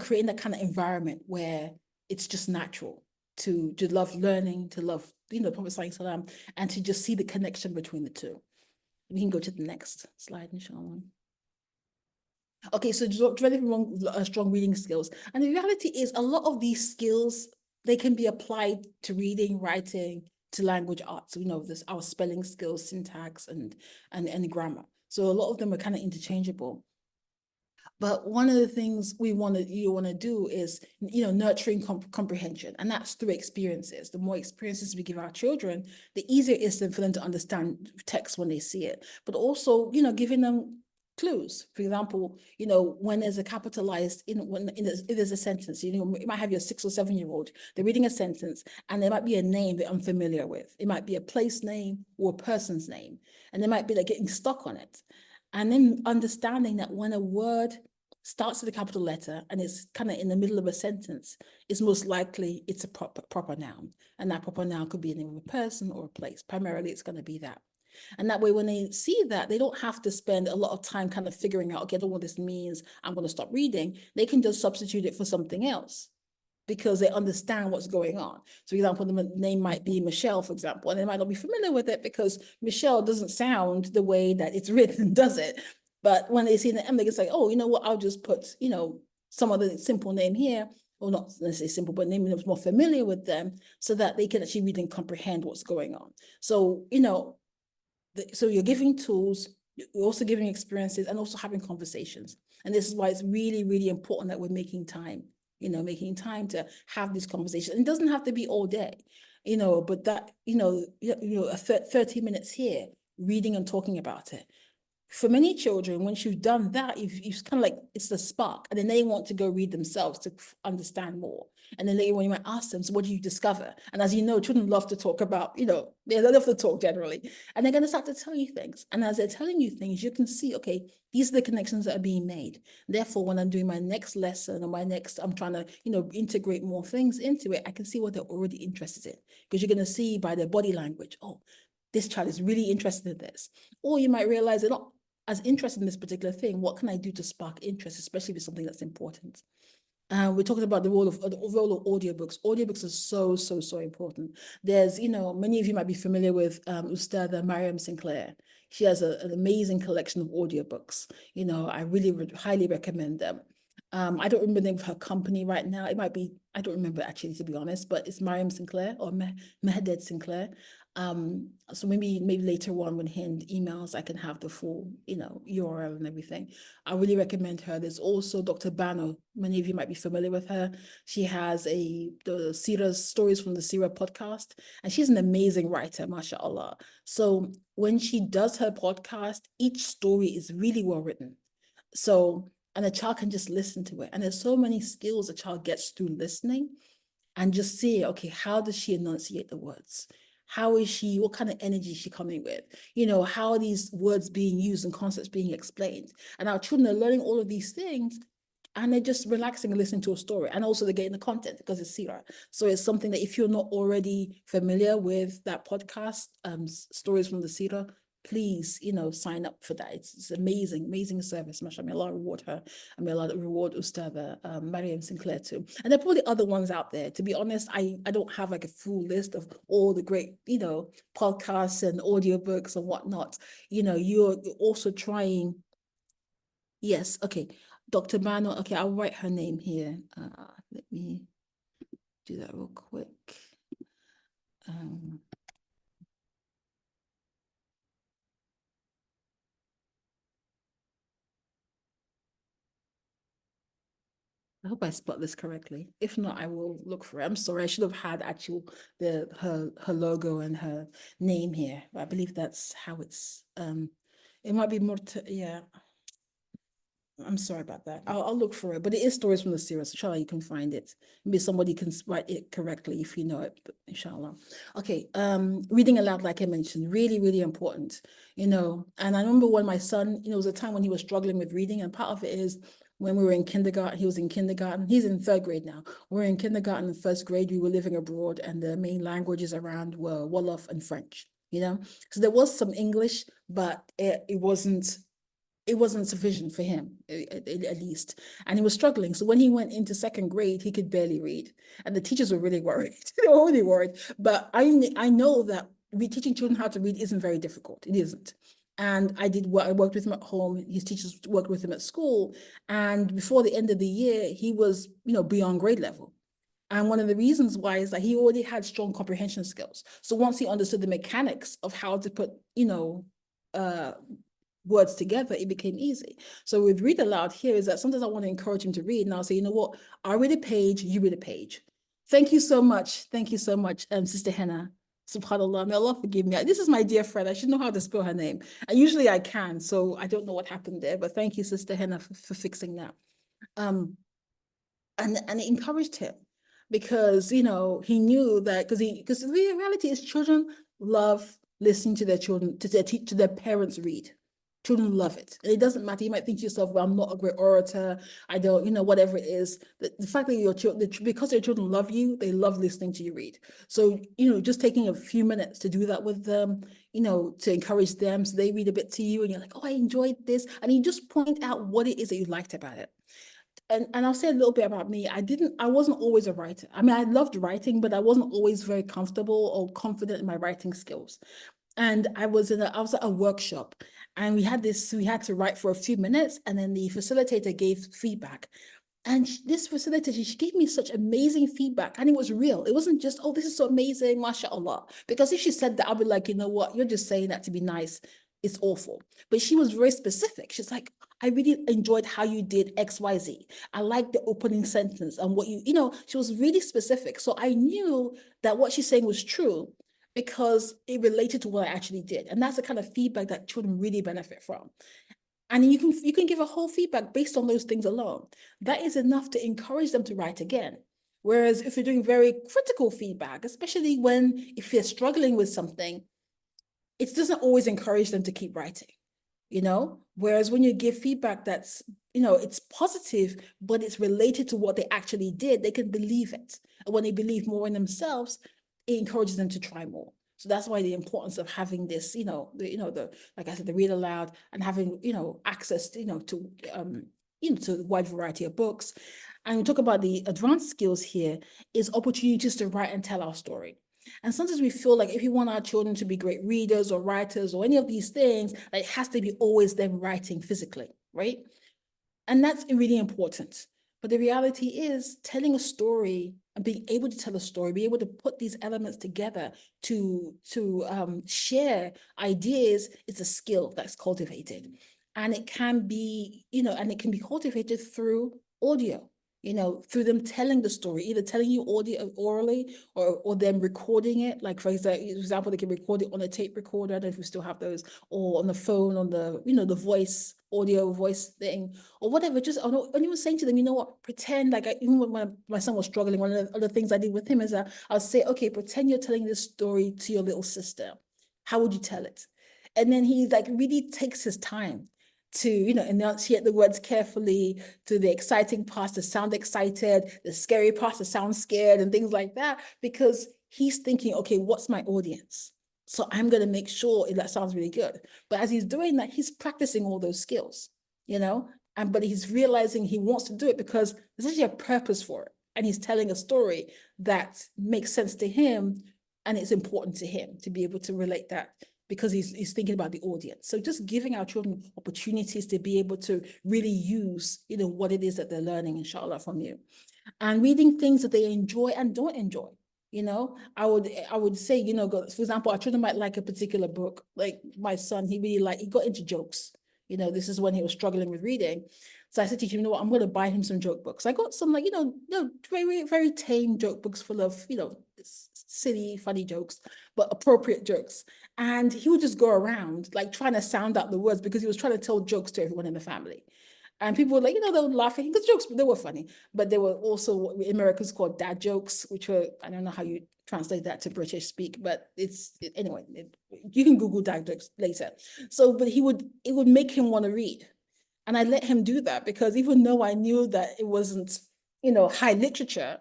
creating that kind of environment where it's just natural to love learning, to love, the Prophet ﷺ, and to just see the connection between the two. We can go to the next slide, inshallah. Okay, so developing strong reading skills. And the reality is, a lot of these skills, they can be applied to reading, writing, to language arts. This our spelling skills, syntax, and grammar. So a lot of them are kind of interchangeable. But one of the things you want to do is, nurturing comprehension, and that's through experiences. The more experiences we give our children, the easier it is for them to understand text when they see it. But also, giving them clues. For example, when there's a capitalized if there's a sentence, you might have your 6 or 7-year-old, they're reading a sentence, and there might be a name they're unfamiliar with. It might be a place name or a person's name, and they might be like getting stuck on it. And then understanding that when a word starts with a capital letter and it's kind of in the middle of a sentence, it's most likely it's a proper noun. And that proper noun could be the name of a person or a place. Primarily, it's going to be that. And that way, when they see that, they don't have to spend a lot of time kind of figuring out, okay, I don't know what this means, I'm going to stop reading. They can just substitute it for something else, because they understand what's going on. So, for example, the name might be Michelle, for example, and they might not be familiar with it because Michelle doesn't sound the way that it's written, does it? But when they see the M, they can say, oh, you know what, I'll just put, some other simple name here, or not necessarily simple, but name that's more familiar with them, so that they can actually read and comprehend what's going on. So, so you're giving tools, you're also giving experiences, and also having conversations. And this is why it's really, really important that we're making time to have these conversations. It doesn't have to be all day, but that, 30 minutes here, reading and talking about it. For many children, once you've done that, you've kind of like, it's the spark, and then they want to go read themselves to understand more. And then later on, you might ask them, so what do you discover? And as you know, children love to talk about, they love to talk generally, and they're going to start to tell you things. And as they're telling you things, you can see, okay, these are the connections that are being made. Therefore, when I'm doing my next lesson or I'm trying to, integrate more things into it, I can see what they're already interested in, because you're going to see by their body language, oh, this child is really interested in this. Or you might realize they're not as interested in this particular thing. What can I do to spark interest, especially with something that's important? We're talking about the role of audiobooks. Audiobooks are so important. There's, many of you might be familiar with Ustada Mariam Sinclair. She has an amazing collection of audiobooks. I really highly recommend them. I don't remember the name of her company right now. It might be, I don't remember actually, to be honest, but it's Mariam Sinclair or Mehded Sinclair. So maybe later on when Hind emails, I can have the full, URL and everything. I really recommend her. There's also Dr. Bano. Many of you might be familiar with her. She has the Sira Stories from the Sira podcast, and she's an amazing writer, mashallah. So when she does her podcast, each story is really well written. So, and a child can just listen to it. And there's so many skills a child gets through listening and just see, okay, how does she enunciate the words? How is she, what kind of energy is she coming with? How are these words being used and concepts being explained? And our children are learning all of these things and they're just relaxing and listening to a story. And also they're getting the content because it's Sira. So it's something that if you're not already familiar with that podcast, Stories from the Sira, please, sign up for that. It's amazing service. Mashallah, may Allah reward her, and may Allah reward Ustada Mariam Sinclair too. And there are probably other ones out there. To be honest, I don't have like a full list of all the great, podcasts and audiobooks and whatnot. You're also trying. Yes, okay. Dr. Mano, okay, I'll write her name here. Let me do that real quick. I hope I spelled this correctly. If not, I will look for it. I'm sorry, I should have had her logo and her name here. But I believe that's how it's it might be more yeah. I'm sorry about that. I'll look for it, but it is Stories from the Series. Inshallah, you can find it. Maybe somebody can write it correctly if you know it, but inshallah. Okay, reading aloud, like I mentioned, really important, and I remember when my son, it was a time when he was struggling with reading, and part of it is when we were in kindergarten, he was in kindergarten, he's in 3rd grade now. We're in kindergarten and 1st grade, we were living abroad, and the main languages around were Wolof and French, So there was some English, but it wasn't sufficient for him, at least. And he was struggling. So when he went into 2nd grade, he could barely read. And the teachers were really worried. They were really worried. But I know that teaching children how to read isn't very difficult. It isn't. And I worked with him at home. His teachers worked with him at school. And before the end of the year, he was, beyond grade level. And one of the reasons why is that he already had strong comprehension skills. So once he understood the mechanics of how to put, words together, it became easy. So with read aloud here is that sometimes I want to encourage him to read, and I'll say, you know what, I'll read a page, you read a page. Thank you so much, Sister Henna. SubhanAllah, may Allah forgive me. This is my dear friend. I should know how to spell her name. And usually I can, so I don't know what happened there, but thank you, Sister Henna, for fixing that. And it encouraged him because, he knew that, because the reality is children love listening to their children, to their parents read. Children love it. And it doesn't matter. You might think to yourself, well, I'm not a great orator. I don't, whatever it is. The fact that your children, because your children love you, they love listening to you read. So, just taking a few minutes to do that with them, to encourage them so they read a bit to you and you're like, oh, I enjoyed this. And you just point out what it is that you liked about it. And I'll say a little bit about me. I wasn't always a writer. I mean, I loved writing, but I wasn't always very comfortable or confident in my writing skills. And I was at a workshop and we had to write for a few minutes and then the facilitator gave feedback. And this facilitator, she gave me such amazing feedback and it was real. It wasn't just, oh, this is so amazing, mashallah. Because if she said that, I'd be like, you know what, you're just saying that to be nice. It's awful. But she was very specific. She's like, I really enjoyed how you did XYZ. I like the opening sentence and what she was really specific. So I knew that what she's saying was true because it related to what I actually did. And that's the kind of feedback that children really benefit from. And you can give a whole feedback based on those things alone. That is enough to encourage them to write again. Whereas if you're doing very critical feedback, especially if you're struggling with something, it doesn't always encourage them to keep writing, Whereas when you give feedback that's, it's positive, but it's related to what they actually did, they can believe it. And when they believe more in themselves, it encourages them to try more. So that's why the importance of having this, like I said, the read aloud and having, access, to a wide variety of books. and we talk about the advanced skills here, is opportunities to write and tell our story. And sometimes we feel like if we want our children to be great readers or writers or any of these things, like it has to be always them writing physically, right? And that's really important. But the reality is telling a story and being able to tell a story, be able to put these elements together to share ideas is a skill that's cultivated. And it can be, and it can be cultivated through audio, through them telling the story, either telling you audio orally or them recording it. Like for example, they can record it on a tape recorder. I don't know if we still have those, or on the phone, on the, the audio voice thing, or whatever. Just, and he was saying to them, you know what, pretend like, even when my son was struggling, one of the things I did with him is I'll say, okay, pretend you're telling this story to your little sister. How would you tell it? And then he like really takes his time to, enunciate the words carefully, to the exciting parts to sound excited, the scary parts to sound scared, and things like that, because he's thinking, okay, what's my audience? So I'm going to make sure that sounds really good. But as he's doing that, he's practicing all those skills, but he's realizing he wants to do it because there's actually a purpose for it. And he's telling a story that makes sense to him, and it's important to him to be able to relate that, because he's thinking about the audience. So just giving our children opportunities to be able to really use, what it is that they're learning, inshallah, from you. And reading things that they enjoy and don't enjoy. I would say, for example, our children might like a particular book. Like my son, he got into jokes. This is when he was struggling with reading. So I said to him, you know what, I'm going to buy him some joke books. I got some very, very tame joke books full of, silly, funny jokes, but appropriate jokes. And he would just go around like trying to sound out the words because he was trying to tell jokes to everyone in the family. And people were like, they would laugh at him because jokes, they were funny. But they were also what in America is called dad jokes, which were, I don't know how you translate that to British speak, but anyway, you can Google dad jokes later. So, but it would make him want to read. And I let him do that because even though I knew that it wasn't, high literature,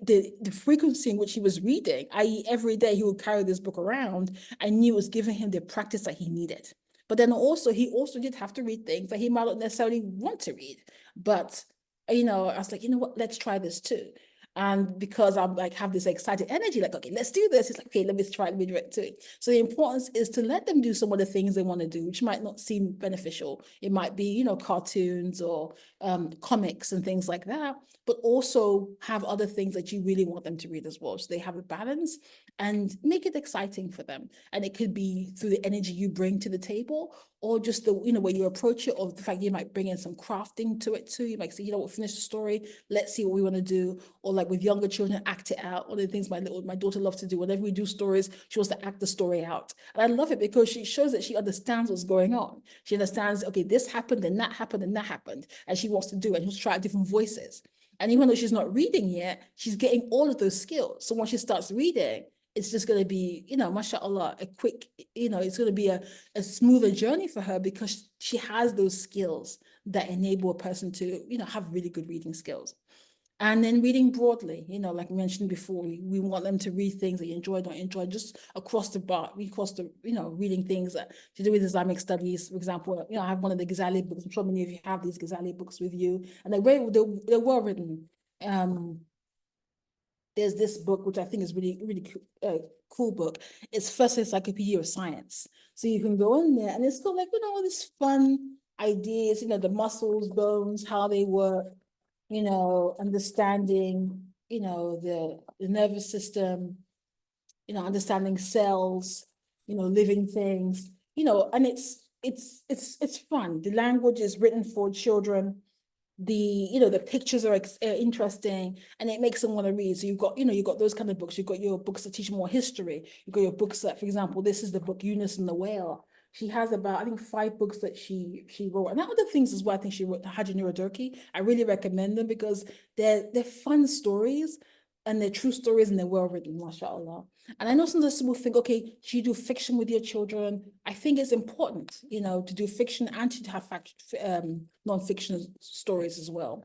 the frequency in which he was reading, i.e. every day he would carry this book around, I knew it was giving him the practice that he needed. But then he also did have to read things that he might not necessarily want to read. But, I was like, you know what, let's try this too. And because I'm like, have this excited energy, like, okay, let's do this. It's like, okay, let me do it too. So the importance is to let them do some of the things they want to do, which might not seem beneficial. It might be, cartoons or comics and things like that, but also have other things that you really want them to read as well. So they have a balance and make it exciting for them. And it could be through the energy you bring to the table, or just the, way you approach it, or the fact you might bring in some crafting to it too. You might say, we'll finish the story. Let's see what we want to do. Or like with younger children, act it out. One of the things my daughter loves to do, whenever we do stories, she wants to act the story out. And I love it because she shows that she understands what's going on. She understands, okay, this happened and that happened and that happened. And she wants to do it. She wants to try out different voices. And even though she's not reading yet, she's getting all of those skills. So when she starts reading, it's just going to be, mashallah, a quick, it's going to be a smoother journey for her because she has those skills that enable a person to, have really good reading skills. And then reading broadly, like we mentioned before, we want them to read things that you enjoy, don't enjoy, just across the bar, reading things that to do with Islamic studies. For example, I have one of the Ghazali books. I'm sure many of you have these Ghazali books with you, and they're well written. There's this book, which I think is really, really cool book. It's First Encyclopedia of Science. So you can go in there and it's got like, all these fun ideas, the muscles, bones, how they work, understanding, the nervous system, understanding cells, living things, and it's fun. The language is written for children. The pictures are interesting, and it makes them want to read. So you've got those kind of books. You've got your books that teach more history. You've got your books that, for example, this is the book Eunice and the Whale. She has about, I think, 5 books that she wrote. And other things as well, I think she wrote Haji Nurudoki. I really recommend them because they're fun stories and they're true stories and they're well written, mashallah. And I know sometimes people think, okay, should you do fiction with your children? I think it's important, to do fiction and to have non-fiction stories as well.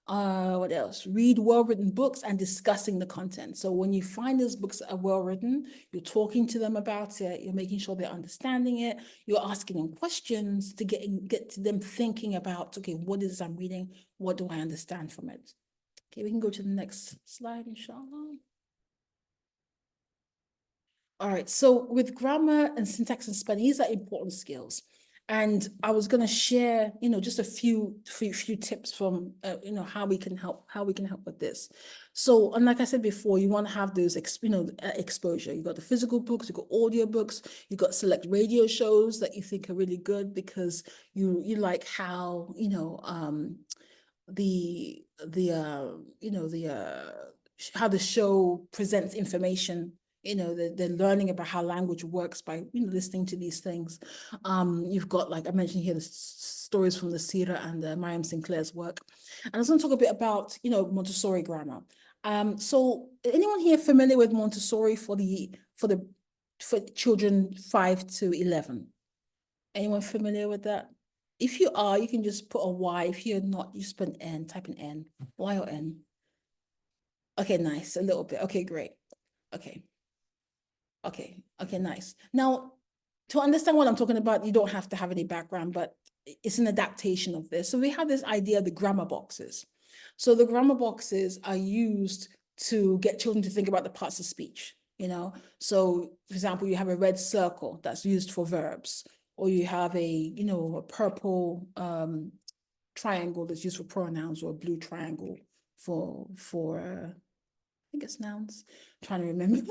What else? Read well-written books and discussing the content. So when you find those books that are well-written, you're talking to them about it, you're making sure they're understanding it, you're asking them questions to get to them thinking about, okay, what is I'm reading? What do I understand from it? Okay, we can go to the next slide, inshallah. All right, so with grammar and syntax and spelling, these are important skills. And I was going to share, just a few tips from, how we can help with this. So, and like I said before, you want to have those, exposure. You got the physical books, you got audio books, you got select radio shows that you think are really good because you like how, how the show presents information. They're learning about how language works by listening to these things. You've got, like I mentioned here, the stories from the Sira and Mariam Sinclair's work. And I was going to talk a bit about Montessori grammar. So anyone here familiar with Montessori for children 5 to 11? Anyone familiar with that? If you are, you can just put a Y. If you're not, you just put an N, type an N, Y or N. Okay, nice, a little bit. Okay, great. Okay, nice. Now, to understand what I'm talking about, you don't have to have any background, but it's an adaptation of this. So we have this idea of the grammar boxes. So the grammar boxes are used to get children to think about the parts of speech, So, for example, you have a red circle that's used for verbs, or you have a purple triangle that's used for pronouns, or a blue triangle for I think it's nouns. I'm trying to remember.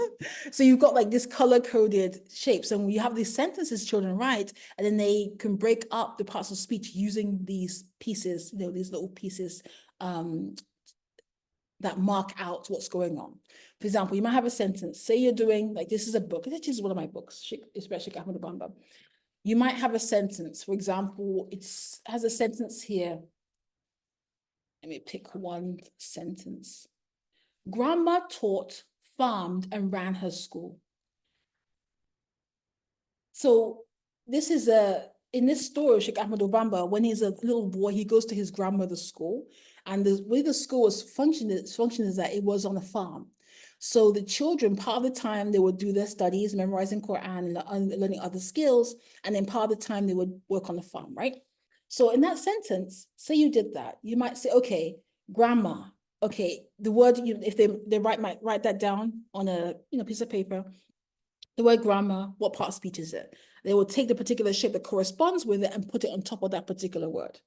So you've got like this color-coded shapes, and we have these sentences children write, and then they can break up the parts of speech using these pieces, these little pieces that mark out what's going on. For example, you might have a sentence. Say you're doing, like, this is a book. This is one of my books, especially Sheikh Ahmed Bamba. You might have a sentence. For example, it has a sentence here. Let me pick one sentence. Grandma taught, farmed, and ran her school. So this is in this story, Sheikh Ahmed Bamba, when he's a little boy, he goes to his grandmother's school. And the way the school was functioning is that it was on a farm. So the children, part of the time, they would do their studies, memorizing Quran and learning other skills. And then part of the time, they would work on the farm, right? So in that sentence, say you did that, you might say, okay, grandma, okay, the word, if they might write that down on a piece of paper. The word grammar, what part of speech is it? They will take the particular shape that corresponds with it and put it on top of that particular word.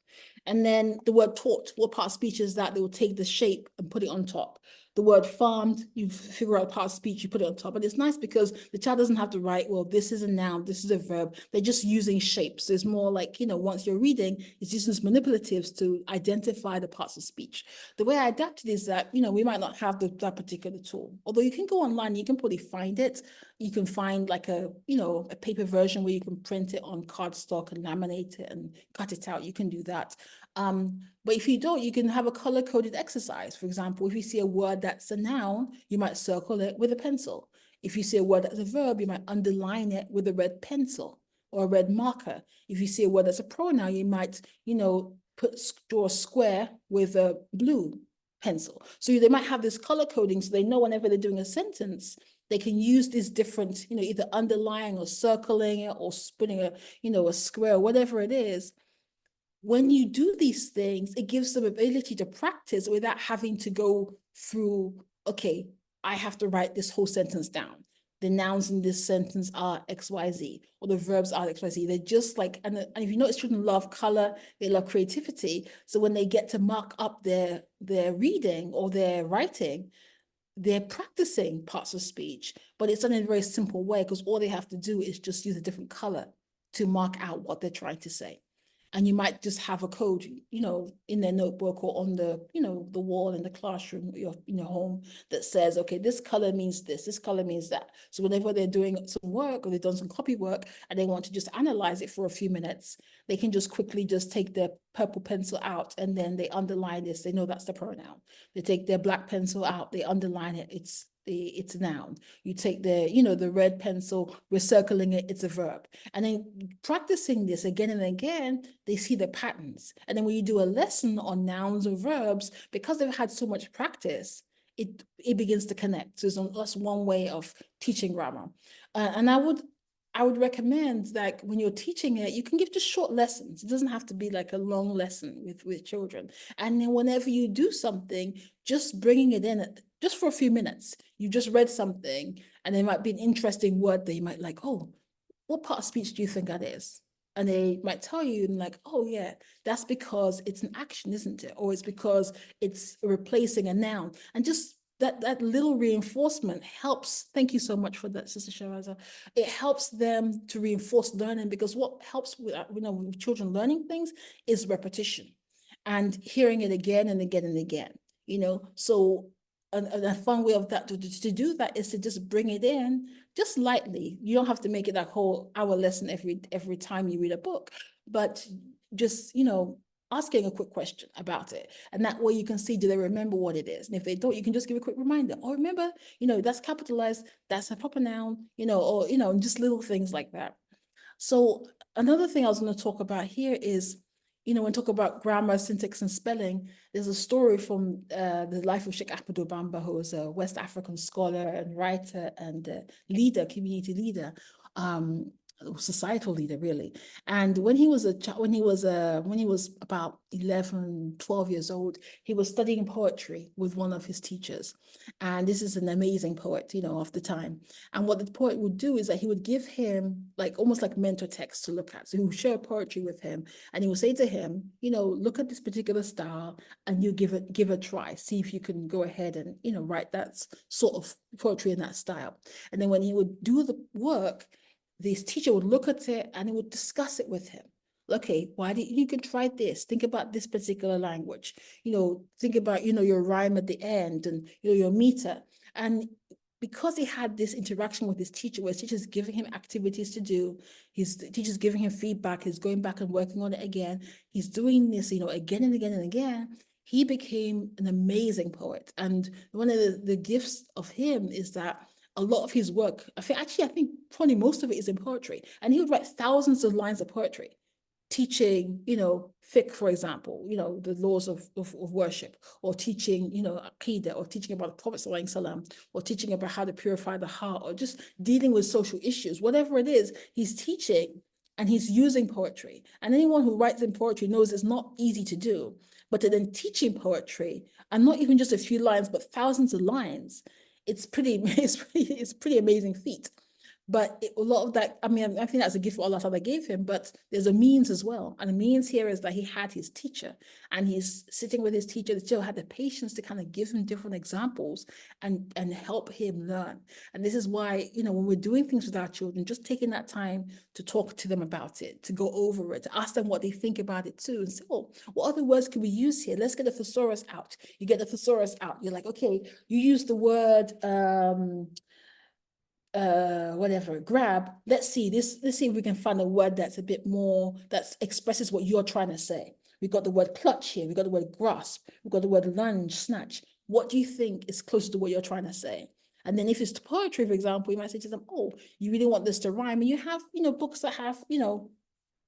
And then the word taught, what part of speech is that? They will take the shape and put it on top. The word farmed, you figure out part of speech, you put it on top. And it's nice because the child doesn't have to write, well, this is a noun, this is a verb. They're just using shapes. It's more like, once you're reading, it's using manipulatives to identify the parts of speech. The way I adapted is that, we might not have that particular tool. Although you can go online, you can probably find it. You can find like a paper version where you can print it on cardstock and laminate it and cut it out. You can do that. But if you don't, you can have a color-coded exercise. For example, if you see a word that's a noun, you might circle it with a pencil. If you see a word that's a verb, you might underline it with a red pencil or a red marker. If you see a word that's a pronoun, you might, draw a square with a blue pencil. So they might have this color coding so they know whenever they're doing a sentence, they can use these different, either underlying or circling it or putting a square, whatever it is. When you do these things, it gives them ability to practice without having to go through, okay, I have to write this whole sentence down. The nouns in this sentence are XYZ, or the verbs are XYZ. They're just like, and if you notice, children love color, they love creativity. So when they get to mark up their reading or their writing, they're practicing parts of speech, but it's done in a very simple way because all they have to do is just use a different color to mark out what they're trying to say. And you might just have a code, in their notebook or on the, the wall in the classroom, your home that says, okay, this color means this color means that. So whenever they're doing some work or they've done some copy work and they want to just analyze it for a few minutes, they can just quickly just take their purple pencil out and then they underline this. They know that's the pronoun. They take their black pencil out, they underline it. It's a noun. You take the red pencil, we're circling it, it's a verb. And then practicing this again and again, they see the patterns. And then when you do a lesson on nouns or verbs, because they've had so much practice, it begins to connect. So that's one way of teaching grammar. And I would I would recommend that when you're teaching it, you can give just short lessons. It doesn't have to be like a long lesson with children. And then whenever you do something, just bringing it in just for a few minutes. You just read something and there might be an interesting word that you might like, oh, what part of speech do you think that is? And they might tell you and like, oh yeah, that's because it's an action, isn't it? Or it's because it's replacing a noun. And just that little reinforcement helps. Thank you so much for that, Sister Sharaza. It helps them to reinforce learning, because what helps with, with children learning things is repetition and hearing it again and again and again, So a fun way of that to do that is to just bring it in just lightly. You don't have to make it that whole hour lesson every time you read a book, but just, asking a quick question about it. And that way you can see, do they remember what it is? And if they don't, you can just give a quick reminder. Oh, remember, that's capitalized, that's a proper noun, or, just little things like that. So another thing I was going to talk about here is, when talk about grammar, syntax, and spelling, there's a story from the life of Sheikh Ahmadu Bamba, who was a West African scholar and writer and leader, community leader, societal leader, really. And when he was when he was about 11, 12 years old, he was studying poetry with one of his teachers. And this is an amazing poet, of the time. And what the poet would do is that he would give him like almost like mentor text to look at. So he would share poetry with him, and he would say to him, look at this particular style and you give it a try. See if you can go ahead and, write that sort of poetry in that style. And then when he would do the work, this teacher would look at it and he would discuss it with him. Okay, why did you can try this? Think about this particular language. Think about, your rhyme at the end and your meter. And because he had this interaction with his teacher, where his teacher's giving him activities to do, his teacher's giving him feedback, he's going back and working on it again, he's doing this, again and again and again, he became an amazing poet. And one of the gifts of him is that a lot of his work, I think probably most of it is in poetry. And he would write thousands of lines of poetry, teaching, fiqh, for example, the laws of worship, or teaching, aqidah, or teaching about the Prophet ﷺ, or teaching about how to purify the heart, or just dealing with social issues, whatever it is, he's teaching and he's using poetry. And anyone who writes in poetry knows it's not easy to do, but to then teaching poetry, and not even just a few lines, but thousands of lines, it's pretty amazing feat. But a lot of that, I think that's a gift Allah Ta'ala gave him, but there's a means as well. And the means here is that he had his teacher, and he's sitting with his teacher. The teacher had the patience to kind of give him different examples and help him learn. And this is why, when we're doing things with our children, just taking that time to talk to them about it, to go over it, to ask them what they think about it too, and say, oh, what other words can we use here? Let's get the thesaurus out. You get the thesaurus out. You're like, okay, you use the word, grab. Let's see if we can find a word that's a bit more, that expresses what you're trying to say. We got the word clutch here, we got the word grasp, we got the word lunge, snatch. What do you think is close to what you're trying to say? And then if it's poetry, for example, you might say to them, oh, you really want this to rhyme, and you have, books that have,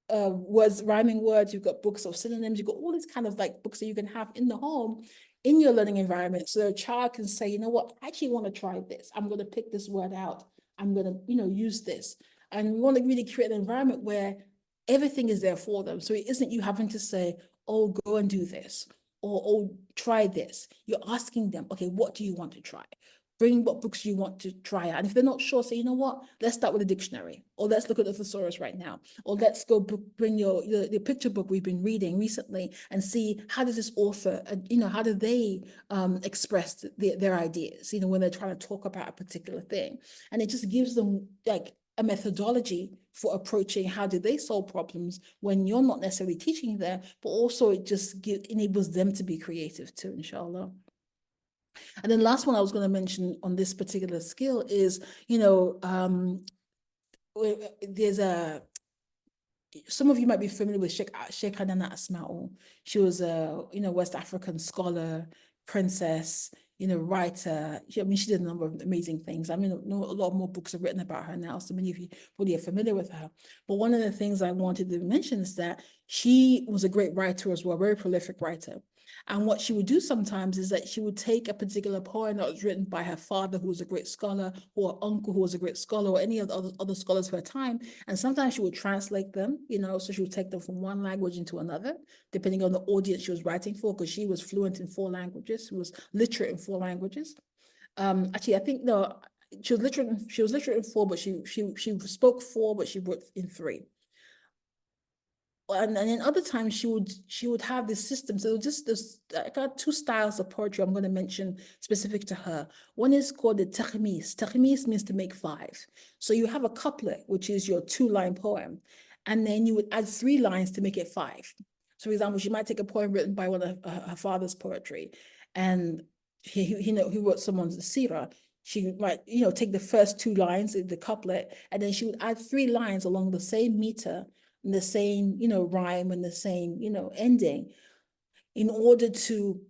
words, rhyming words. You've got books of synonyms, you've got all these kind of like books that you can have in the home, in your learning environment, so a child can say, you know what, I actually want to try this. I'm going to pick this word out. I'm going to, use this. And we want to really create an environment where everything is there for them. So it isn't you having to say, oh, go and do this, or, oh, try this. You're asking them, okay, what do you want to try? Bring what books you want to try out. And if they're not sure, say, you know what, let's start with a dictionary, or let's look at the thesaurus right now, or let's go bring the picture book we've been reading recently and see, how does this author, how do they express their ideas, when they're trying to talk about a particular thing. And it just gives them like a methodology for approaching how do they solve problems when you're not necessarily teaching them, but also it just enables them to be creative too, inshallah. And then last one I was going to mention on this particular skill is, there's some of you might be familiar with Sheikh Hanana Asma'u. She was a, West African scholar, princess, writer. She did a number of amazing things. A lot more books are written about her now, so many of you probably are familiar with her. But one of the things I wanted to mention is that she was a great writer as well, very prolific writer. And what she would do sometimes is that she would take a particular poem that was written by her father, who was a great scholar, or her uncle, who was a great scholar, or any of the other scholars of her time. And sometimes she would translate them, so she would take them from one language into another, depending on the audience she was writing for, because she was fluent in 4 languages. She was literate in 4 languages. Actually, I think no, she was literate in 4, but she spoke 4, but she wrote in 3. And then other times she would have this system. So just this, I got 2 styles of poetry I'm going to mention specific to her. One is called the takhmis. Takhmis means to make 5. So you have a couplet, which is your 2-line poem, and then you would add 3 lines to make it 5. So for example, she might take a poem written by one of her father's poetry, and he wrote someone's seerah. She might, take the first 2 lines, the couplet, and then she would add 3 lines along the same meter, and the same, rhyme, and the same, ending, in order to,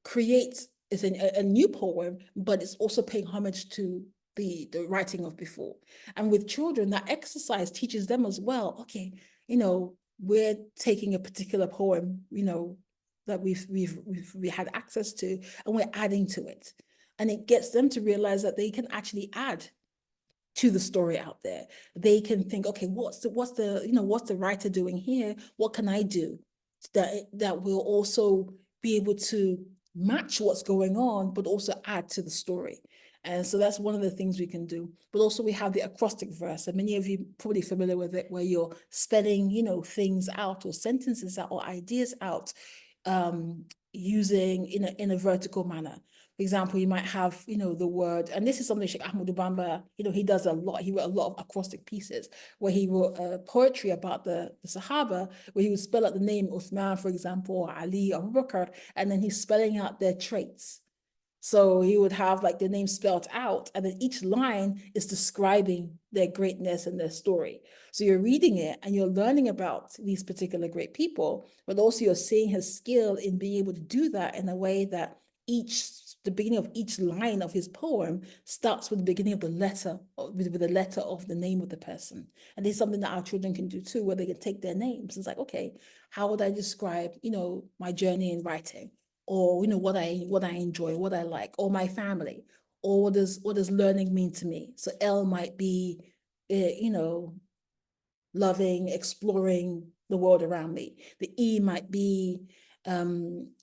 create a new poem, but it's also paying homage to the writing of before. And with children, that exercise teaches them as well, okay, we're taking a particular poem, that we had access to, and we're adding to it. And it gets them to realize that they can actually add to the story out there. They can think, okay, what's the writer doing here? What can I do that will also be able to match what's going on, but also add to the story? And so that's one of the things we can do. But also we have the acrostic verse, and many of you probably familiar with it, where you're spelling, things out, or sentences out, or ideas out, using in a vertical manner. For example, you might have, the word, and this is something Sheikh Ahmadu Bamba, he does a lot. He wrote a lot of acrostic pieces where he wrote poetry about the Sahaba, where he would spell out the name Uthman, for example, or Ali, or Abu Bakr, and then he's spelling out their traits. So he would have like the name spelled out, and then each line is describing their greatness and their story. So you're reading it and you're learning about these particular great people, but also you're seeing his skill in being able to do that in a way that the beginning of each line of his poem starts with the beginning of the letter, with the letter of the name of the person. And this is something that our children can do too, where they can take their names. It's like, okay, how would I describe, my journey in writing? Or what I enjoy, what I like, or my family, or what does learning mean to me? So L might be, loving, exploring the world around me. The E might be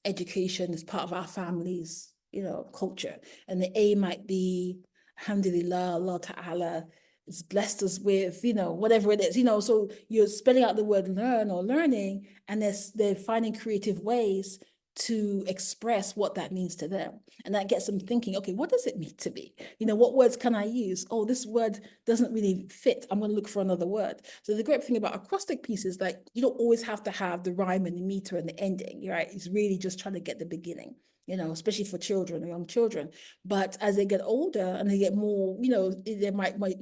education as part of our family's, culture. And the A might be, alhamdulillah, Allah Ta'ala has blessed us with, whatever it is, so you're spelling out the word learn or learning, and they're finding creative ways to express what that means to them. And that gets them thinking, okay, what does it mean to me? What words can I use? Oh, this word doesn't really fit. I'm going to look for another word. So the great thing about acrostic pieces is that you don't always have to have the rhyme and the meter and the ending, right? It's really just trying to get the beginning, especially for children or young children. But as they get older and they get more, they might want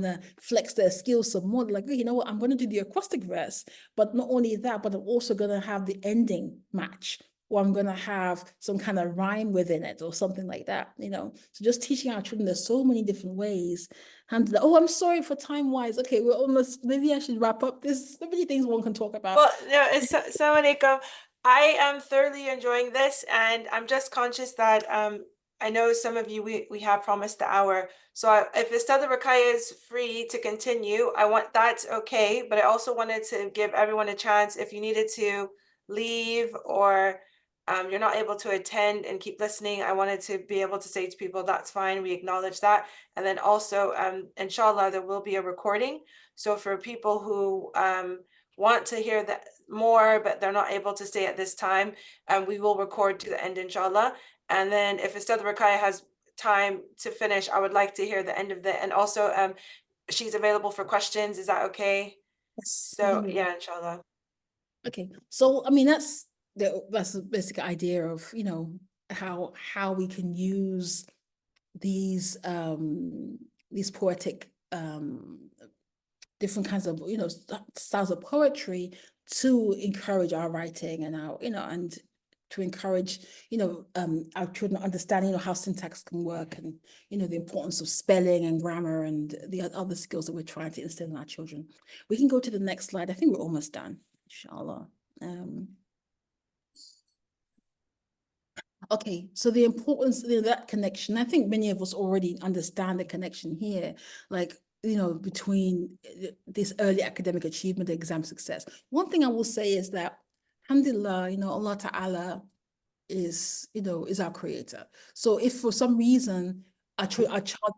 to flex their skills some more. They're like, you know what, I'm going to do the acrostic verse, but not only that, but I'm also going to have the ending match, or I'm going to have some kind of rhyme within it or something like that, So just teaching our children, there's so many different ways. And I'm sorry for time-wise. Okay, we're almost, maybe I should wrap up. There's so many things one can talk about.
Well, no, Assalamu alaikum. I am thoroughly enjoying this, and I'm just conscious that I know some of you, we have promised the hour. So if Ustadh Rukayat is free to continue, that's okay. But I also wanted to give everyone a chance, if you needed to leave or you're not able to attend and keep listening, I wanted to be able to say to people, that's fine, we acknowledge that. And then also, inshallah, there will be a recording. So for people who want to hear that more, but they're not able to stay at this time, and we will record to the end, inshallah. And then if Ustadh Rukayat has time to finish, I would like to hear the end of it. And also, she's available for questions. Is that okay?
Yes.
So yeah, inshallah.
Okay, so I mean that's the basic idea of how we can use these poetic different kinds of styles of poetry to encourage our writing and our and to encourage our children understanding how syntax can work, and the importance of spelling and grammar and the other skills that we're trying to instill in our children. We can go to the next slide. I think we're almost done, inshallah. Okay, so the importance of that connection, I think many of us already understand the connection here, like, between this early academic achievement and exam success. One thing I will say is that, alhamdulillah, Allah Ta'ala is our creator. So if for some reason our child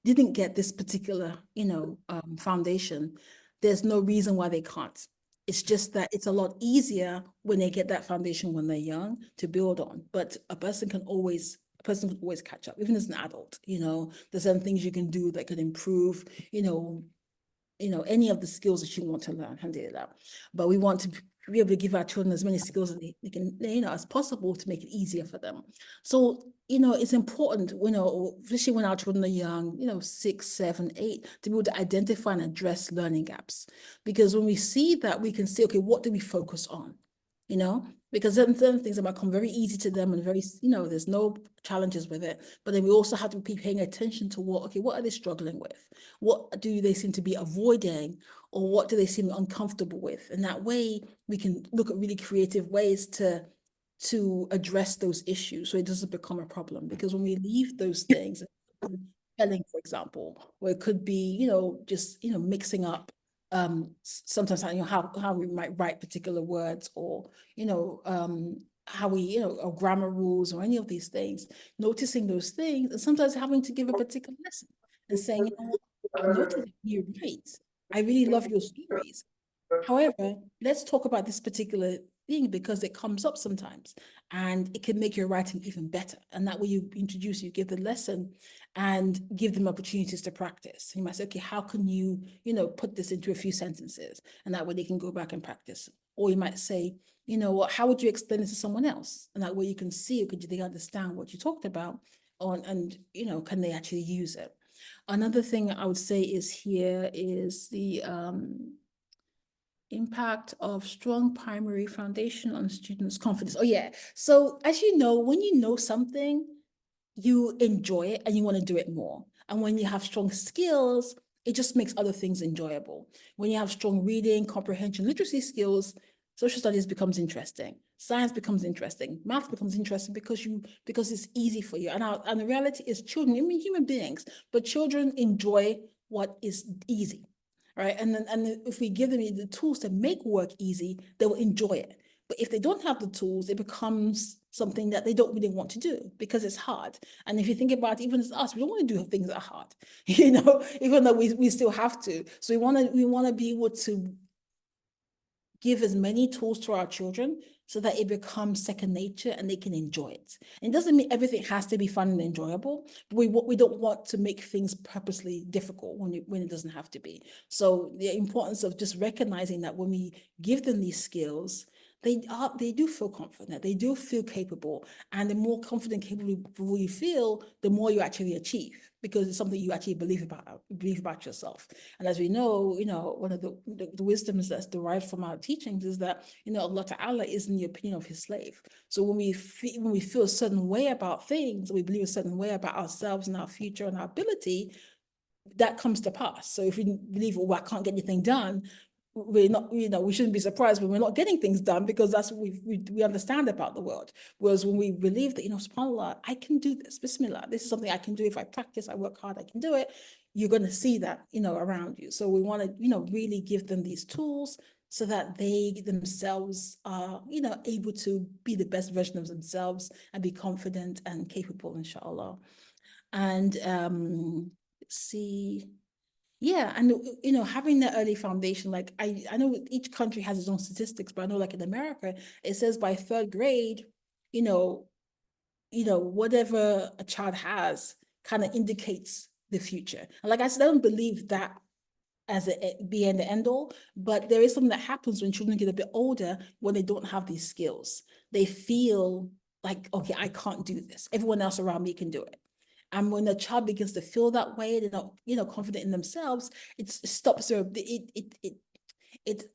didn't get this particular, foundation, there's no reason why they can't. It's just that it's a lot easier when they get that foundation when they're young to build on. But a person can always catch up, even as an adult. There's certain things you can do that can improve, any of the skills that you want to learn, alhamdulillah. But we want to be able to give our children as many skills as they can, as possible, to make it easier for them. So, it's important, especially when our children are young, 6, 7, 8, to be able to identify and address learning gaps. Because when we see that, we can say, okay, what do we focus on? Because certain things that might come very easy to them and very, there's no challenges with it. But then we also have to be paying attention to what are they struggling with? What do they seem to be avoiding, or what do they seem uncomfortable with? And that way we can look at really creative ways to address those issues so it doesn't become a problem. Because when we leave those things, spelling, for example, where it could be, just, mixing up sometimes how we might write particular words, or how we or grammar rules, or any of these things, noticing those things, and sometimes having to give a particular lesson and saying, I've noticed you're right, I really love your stories, however, let's talk about this particular thing because it comes up sometimes and it can make your writing even better. And that way you give the lesson and give them opportunities to practice. You might say, okay, how can you, put this into a few sentences? And that way they can go back and practice. Or you might say, how would you explain this to someone else? And that way you can see, could they understand what you talked about and can they actually use it? Another thing I would say is the impact of strong primary foundation on students' confidence. Oh yeah. So as you know, when you know something, you enjoy it and you want to do it more. And when you have strong skills, it just makes other things enjoyable. When you have strong reading, comprehension, literacy skills, social studies becomes interesting. Science becomes interesting. Math becomes interesting because it's easy for you. And the reality is children, human beings, but children enjoy what is easy. Right. And if we give them the tools to make work easy, they will enjoy it. But if they don't have the tools, it becomes something that they don't really want to do because it's hard. And if you think about it, even as us, we don't want to do things that are hard, even though we still have to. So we want to be able to give as many tools to our children so that it becomes second nature and they can enjoy it. And it doesn't mean everything has to be fun and enjoyable, but we don't want to make things purposely difficult when it doesn't have to be. So the importance of just recognizing that when we give them these skills, they do feel confident, they do feel capable, and the more confident, capable you feel, the more you actually achieve, because it's something you actually believe about yourself. And as we know, one of the wisdoms that's derived from our teachings is that, Allah Ta'ala is in the opinion of his slave. So when we feel a certain way about things, we believe a certain way about ourselves and our future and our ability, that comes to pass. So if we believe, I can't get anything done, we're not, we shouldn't be surprised when we're not getting things done, because that's what we understand about the world. Whereas when we believe that, subhanAllah, I can do this, bismillah, this is something I can do. If I practice, I work hard, I can do it. You're going to see that, around you. So we want to, really give them these tools so that they themselves are, able to be the best version of themselves and be confident and capable, inshallah. And let's see. Yeah, and having the early foundation, like I know each country has its own statistics, but I know like in America, it says by 3rd grade, whatever a child has kind of indicates the future. And like I said, I don't believe that as a be and the end all, but there is something that happens when children get a bit older, when they don't have these skills. They feel like, okay, I can't do this. Everyone else around me can do it. And when a child begins to feel that way, they're not, confident in themselves, it stops their, it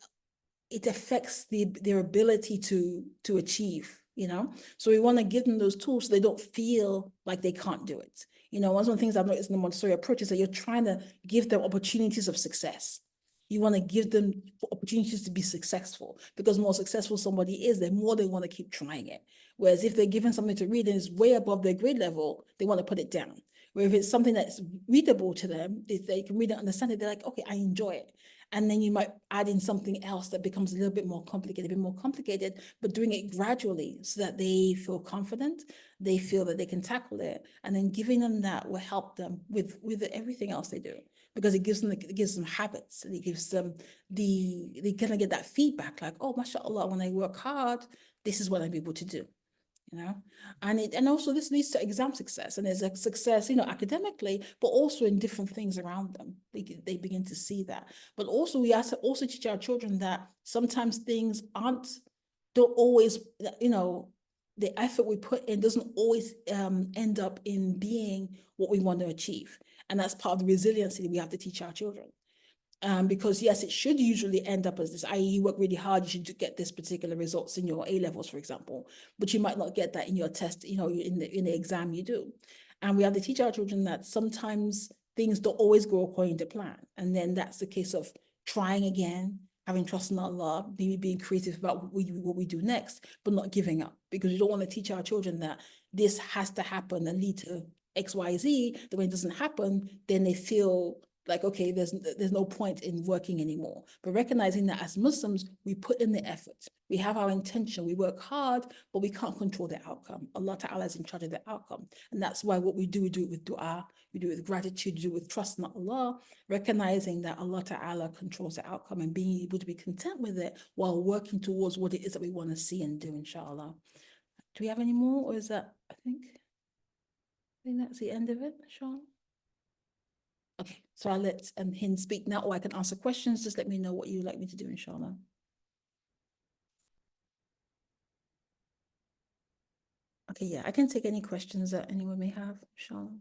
affects their ability to achieve, So we want to give them those tools so they don't feel like they can't do it. One of the things I've noticed in the Montessori approach is that you're trying to give them opportunities of success. You want to give them opportunities to be successful, because the more successful somebody is, the more they want to keep trying it. Whereas if they're given something to read and it's way above their grade level, they want to put it down. Where if it's something that's readable to them, if they can read it, understand it, they're like, okay, I enjoy it. And then you might add in something else that becomes a little bit more complicated, but doing it gradually so that they feel confident, they feel that they can tackle it. And then giving them that will help them with everything else they do, because it gives them habits, and it gives them they kind of get that feedback like, oh, mashallah, when I work hard, this is what I'm able to do. And also this leads to exam success, and there's a success, academically, but also in different things around them. They begin to see that. But also we have to also teach our children that sometimes things don't always, the effort we put in doesn't always end up in being what we want to achieve. And that's part of the resiliency that we have to teach our children. Because yes, it should usually end up as this, i.e. you work really hard, you should get this particular results in your A-levels, for example, but you might not get that in your test, in the exam you do. And we have to teach our children that sometimes things don't always go according to plan. And then that's the case of trying again, having trust in Allah, maybe being creative about what we do next, but not giving up, because we don't want to teach our children that this has to happen and lead to X, Y, Z, that when it doesn't happen, then they feel like, okay, there's no point in working anymore. But recognizing that as Muslims, we put in the effort, we have our intention, we work hard, but we can't control the outcome. Allah Ta'ala is in charge of the outcome. And that's why what we do it with dua, we do it with gratitude, we do it with trust in Allah, recognizing that Allah Ta'ala controls the outcome and being able to be content with it while working towards what it is that we want to see and do, inshallah. Do we have any more, or is that, I think that's the end of it, inshallah. Okay, so I'll let Hind speak now, or I can answer questions. Just let me know what you'd like me to do, inshallah. Okay, yeah, I can take any questions that anyone may have, inshallah.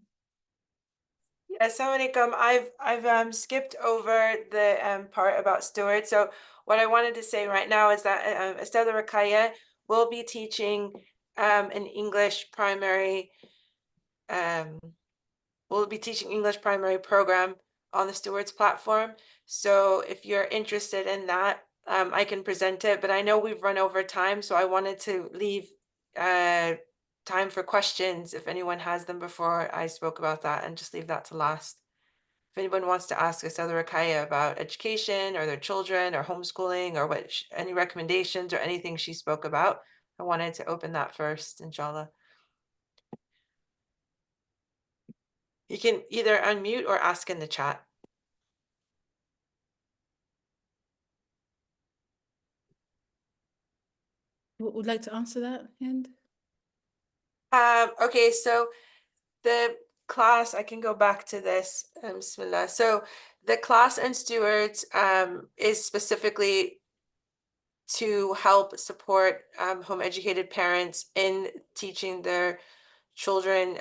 Yeah, Assalamu alaikum. I've skipped over the part about stewards. So what I wanted to say right now is that Ustadha Rukayat will be teaching an English primary we'll be teaching English primary program on the Stewards platform. So if you're interested in that, I can present it, but I know we've run over time, so I wanted to leave time for questions if anyone has them before I spoke about that, and just leave that to last. If anyone wants to ask us other Rukayat about education or their children or homeschooling or any recommendations or anything she spoke about, I wanted to open that first, inshallah. You can either unmute or ask in the chat.
Would like to answer that, Hind?
Okay, so the class, I can go back to this, Bismillah. So the class and stewards is specifically to help support home educated parents in teaching their children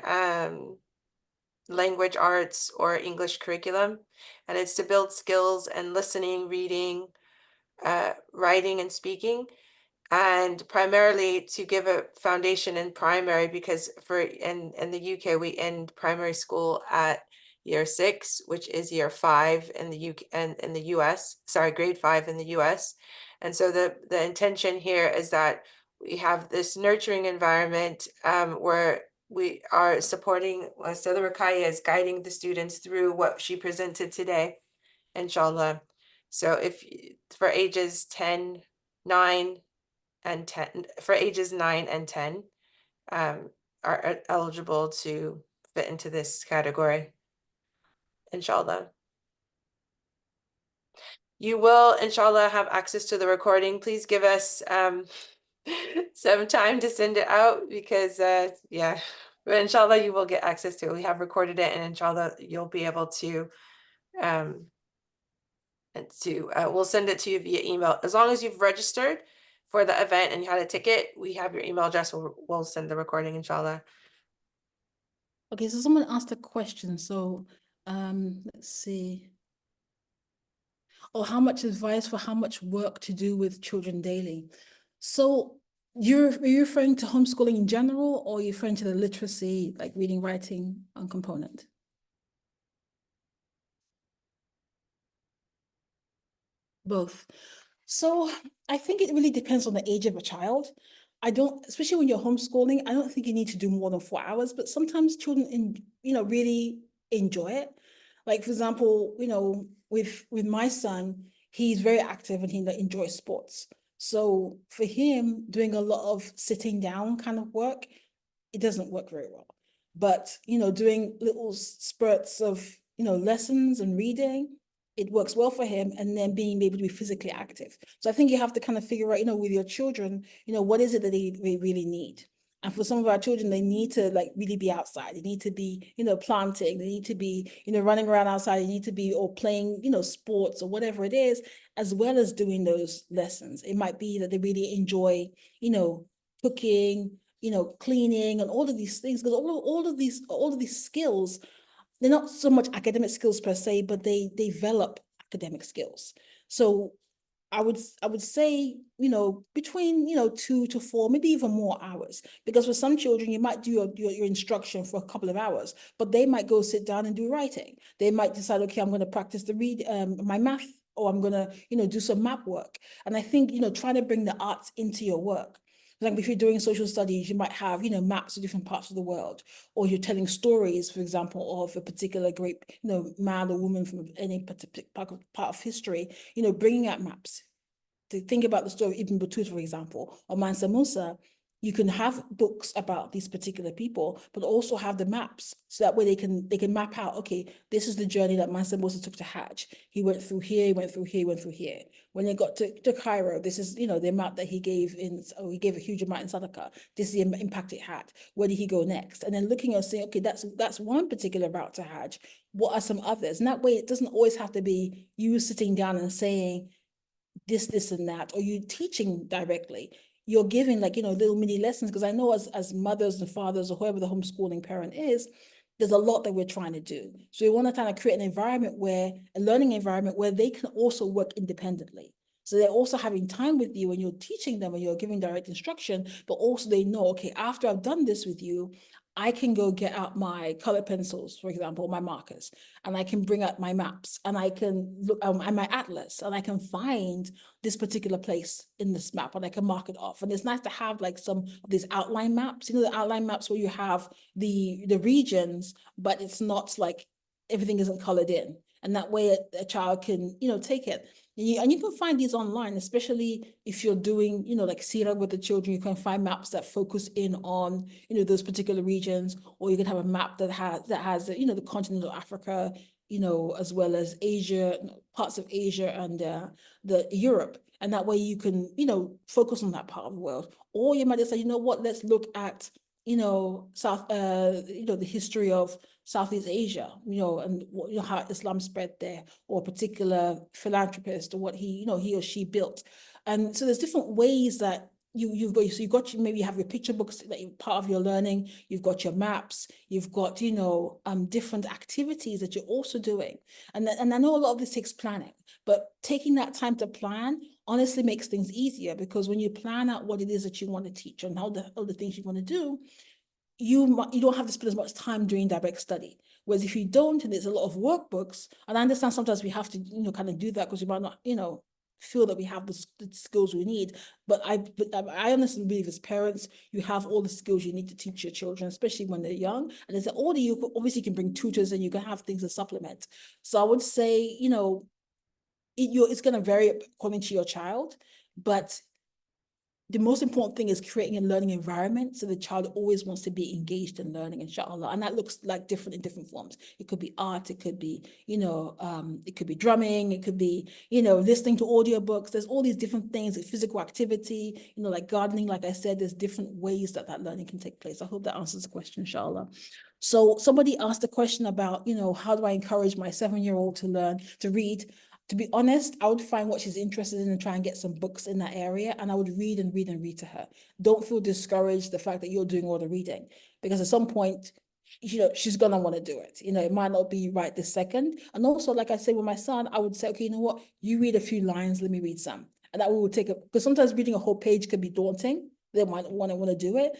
language arts or English curriculum. And it's to build skills and listening, reading, writing, and speaking. And primarily to give a foundation in primary, because in the UK we end primary school at year 6, which is year 5 in the UK and in the US, sorry, grade 5 in the US. And so the intention here is that we have this nurturing environment where we are supporting Ustadha Rukayat is guiding the students through what she presented today, inshallah. So if for ages 10, 9, and 10, for ages 9 and 10 are eligible to fit into this category, inshallah. You will, inshallah, have access to the recording. Please give us some time to send it out, because yeah, but inshallah you will get access to it. We have recorded it, and inshallah you'll be able to we'll send it to you via email. As long as you've registered for the event and you had a ticket, we have your email address. We'll send the recording, inshallah.
Okay, so someone asked a question. So let's see. Oh, how much advice for how much work to do with children daily? So are you referring to homeschooling in general, or are you referring to the literacy, like reading, writing component? Both. So I think it really depends on the age of a child. I don't, especially when you're homeschooling, I don't think you need to do more than 4 hours, but sometimes children, really enjoy it. Like, for example, with my son, he's very active and he enjoys sports. So for him, doing a lot of sitting down kind of work, it doesn't work very well. But, doing little spurts of, lessons and reading, it works well for him, and then being able to be physically active. So I think you have to kind of figure out, with your children, what is it that they really need? And for some of our children, they need to like really be outside. They need to be, planting. They need to be, running around outside. They need to be or playing, sports or whatever it is, as well as doing those lessons. It might be that they really enjoy, cooking, cleaning, and all of these things, because all of these skills, they're not so much academic skills per se, but they develop academic skills. So I would say, between, 2 to 4, maybe even more hours, because for some children, you might do your instruction for a couple of hours, but they might go sit down and do writing. They might decide, okay, I'm going to practice my math, or I'm going to, do some map work. And I think, trying to bring the arts into your work. Like if you're doing social studies, you might have, maps of different parts of the world, or you're telling stories, for example, of a particular great, man or woman from any particular part of history, bringing out maps. To think about the story of Ibn Battuta, for example, or Mansa Musa, you can have books about these particular people, but also have the maps, so that way they can map out, okay, this is the journey that Mansa Musa took to Hajj. He went through here, he went through here, he went through here. When they got to Cairo, this is, the amount that he gave he gave a huge amount in Sadaqah. This is the impact it had. Where did he go next? And then looking and saying, okay, that's one particular route to Hajj. What are some others? And that way it doesn't always have to be you sitting down and saying, this, and that, or you teaching directly. You're giving little mini lessons, because I know as mothers and fathers, or whoever the homeschooling parent is, there's a lot that we're trying to do. So we want to kind of create a learning environment where they can also work independently. So they're also having time with you, and you're teaching them and you're giving direct instruction, but also they know, okay, after I've done this with you, I can go get out my colored pencils, for example, my markers, and I can bring out my maps, and I can look at my atlas, and I can find this particular place in this map, and I can mark it off. And it's nice to have like some of these outline maps, the outline maps where you have the regions, but it's not like everything isn't colored in. And that way a child can, take it. And you can find these online, especially if you're doing, like Sira with the children. You can find maps that focus in on, those particular regions, or you can have a map that has the continent of Africa, as well as Asia, parts of Asia, and the Europe. And that way you can, focus on that part of the world. Or you might just say, you know what, let's look at, the history of Southeast Asia, and how Islam spread there, or a particular philanthropist, or what he or she built. And so there's different ways that you've got maybe you have your picture books that you're part of your learning, you've got your maps, you've got different activities that you're also doing. And I know a lot of this takes planning, but taking that time to plan honestly makes things easier, because when you plan out what it is that you want to teach and all the things you want to do, you don't have to spend as much time doing direct study. Whereas if you don't, and there's a lot of workbooks, and I understand sometimes we have to kind of do that because we might not feel that we have the skills we need, but I honestly believe as parents, you have all the skills you need to teach your children, especially when they're young. And as an older, you obviously can bring tutors and you can have things to supplement. So I would say it's going to vary according to your child, but the most important thing is creating a learning environment so the child always wants to be engaged in learning, inshallah. And that looks like different in different forms. It could be art, it could be, it could be drumming, it could be, listening to audiobooks. There's all these different things, physical activity, like gardening. Like I said, there's different ways that learning can take place. I hope that answers the question, inshallah. So somebody asked a question about, how do I encourage my 7-year-old to learn to read? To be honest, I would find what she's interested in and try and get some books in that area. And I would read and read and read to her. Don't feel discouraged the fact that you're doing all the reading, because at some point, she's going to want to do it. It might not be right this second. And also, like I said, with my son, I would say, okay, you know what? You read a few lines, let me read some. And that will take because sometimes reading a whole page can be daunting. They might want to do it.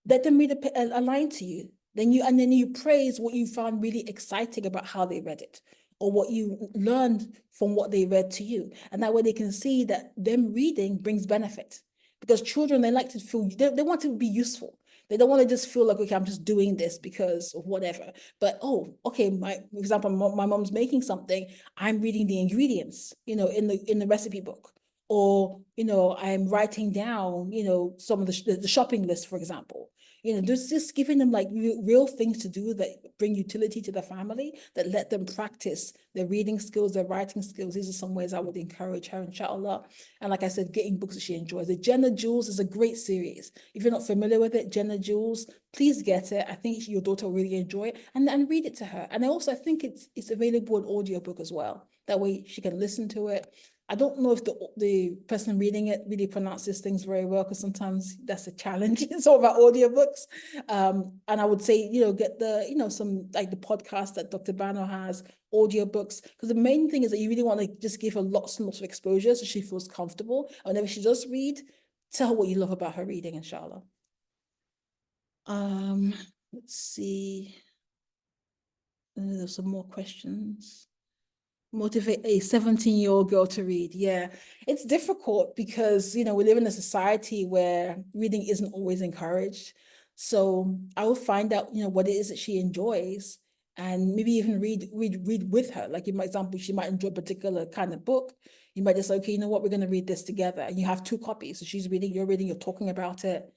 Let them read a line to you. Then you praise what you found really exciting about how they read it. or what you learned from what they read to you. And that way they can see that them reading brings benefit. Because children, they like to feel, they want to be useful. They don't want to just feel like, okay, I'm just doing this because of whatever. But, oh, okay, for example, my mom's making something, I'm reading the ingredients, in the recipe book. Or, I'm writing down, some of the shopping list, for example. Just giving them like real things to do that bring utility to the family, that let them practice their reading skills, their writing skills. These are some ways I would encourage her, inshallah. And like I said, getting books that she enjoys. The Jenna Jules is a great series. If you're not familiar with it, Jenna Jules, please get it. I think your daughter will really enjoy it, and read it to her. And I think it's available in audiobook as well. That way she can listen to it. I don't know if the person reading it really pronounces things very well, because sometimes that's a challenge in some of our audiobooks. And I would say, get some like the podcast that Dr. Bano has, audiobooks, because the main thing is that you really want to just give her lots and lots of exposure so she feels comfortable. And whenever she does read, tell her what you love about her reading, inshallah. Let's see. There's some more questions. Motivate a 17-year-old girl to read. Yeah, it's difficult because, we live in a society where reading isn't always encouraged. So I will find out, what it is that she enjoys, and maybe even read with her. Like, in my example, she might enjoy a particular kind of book. You might just say, okay, you know what, we're going to read this together. And you have 2 copies. So she's reading, you're reading, you're talking about it,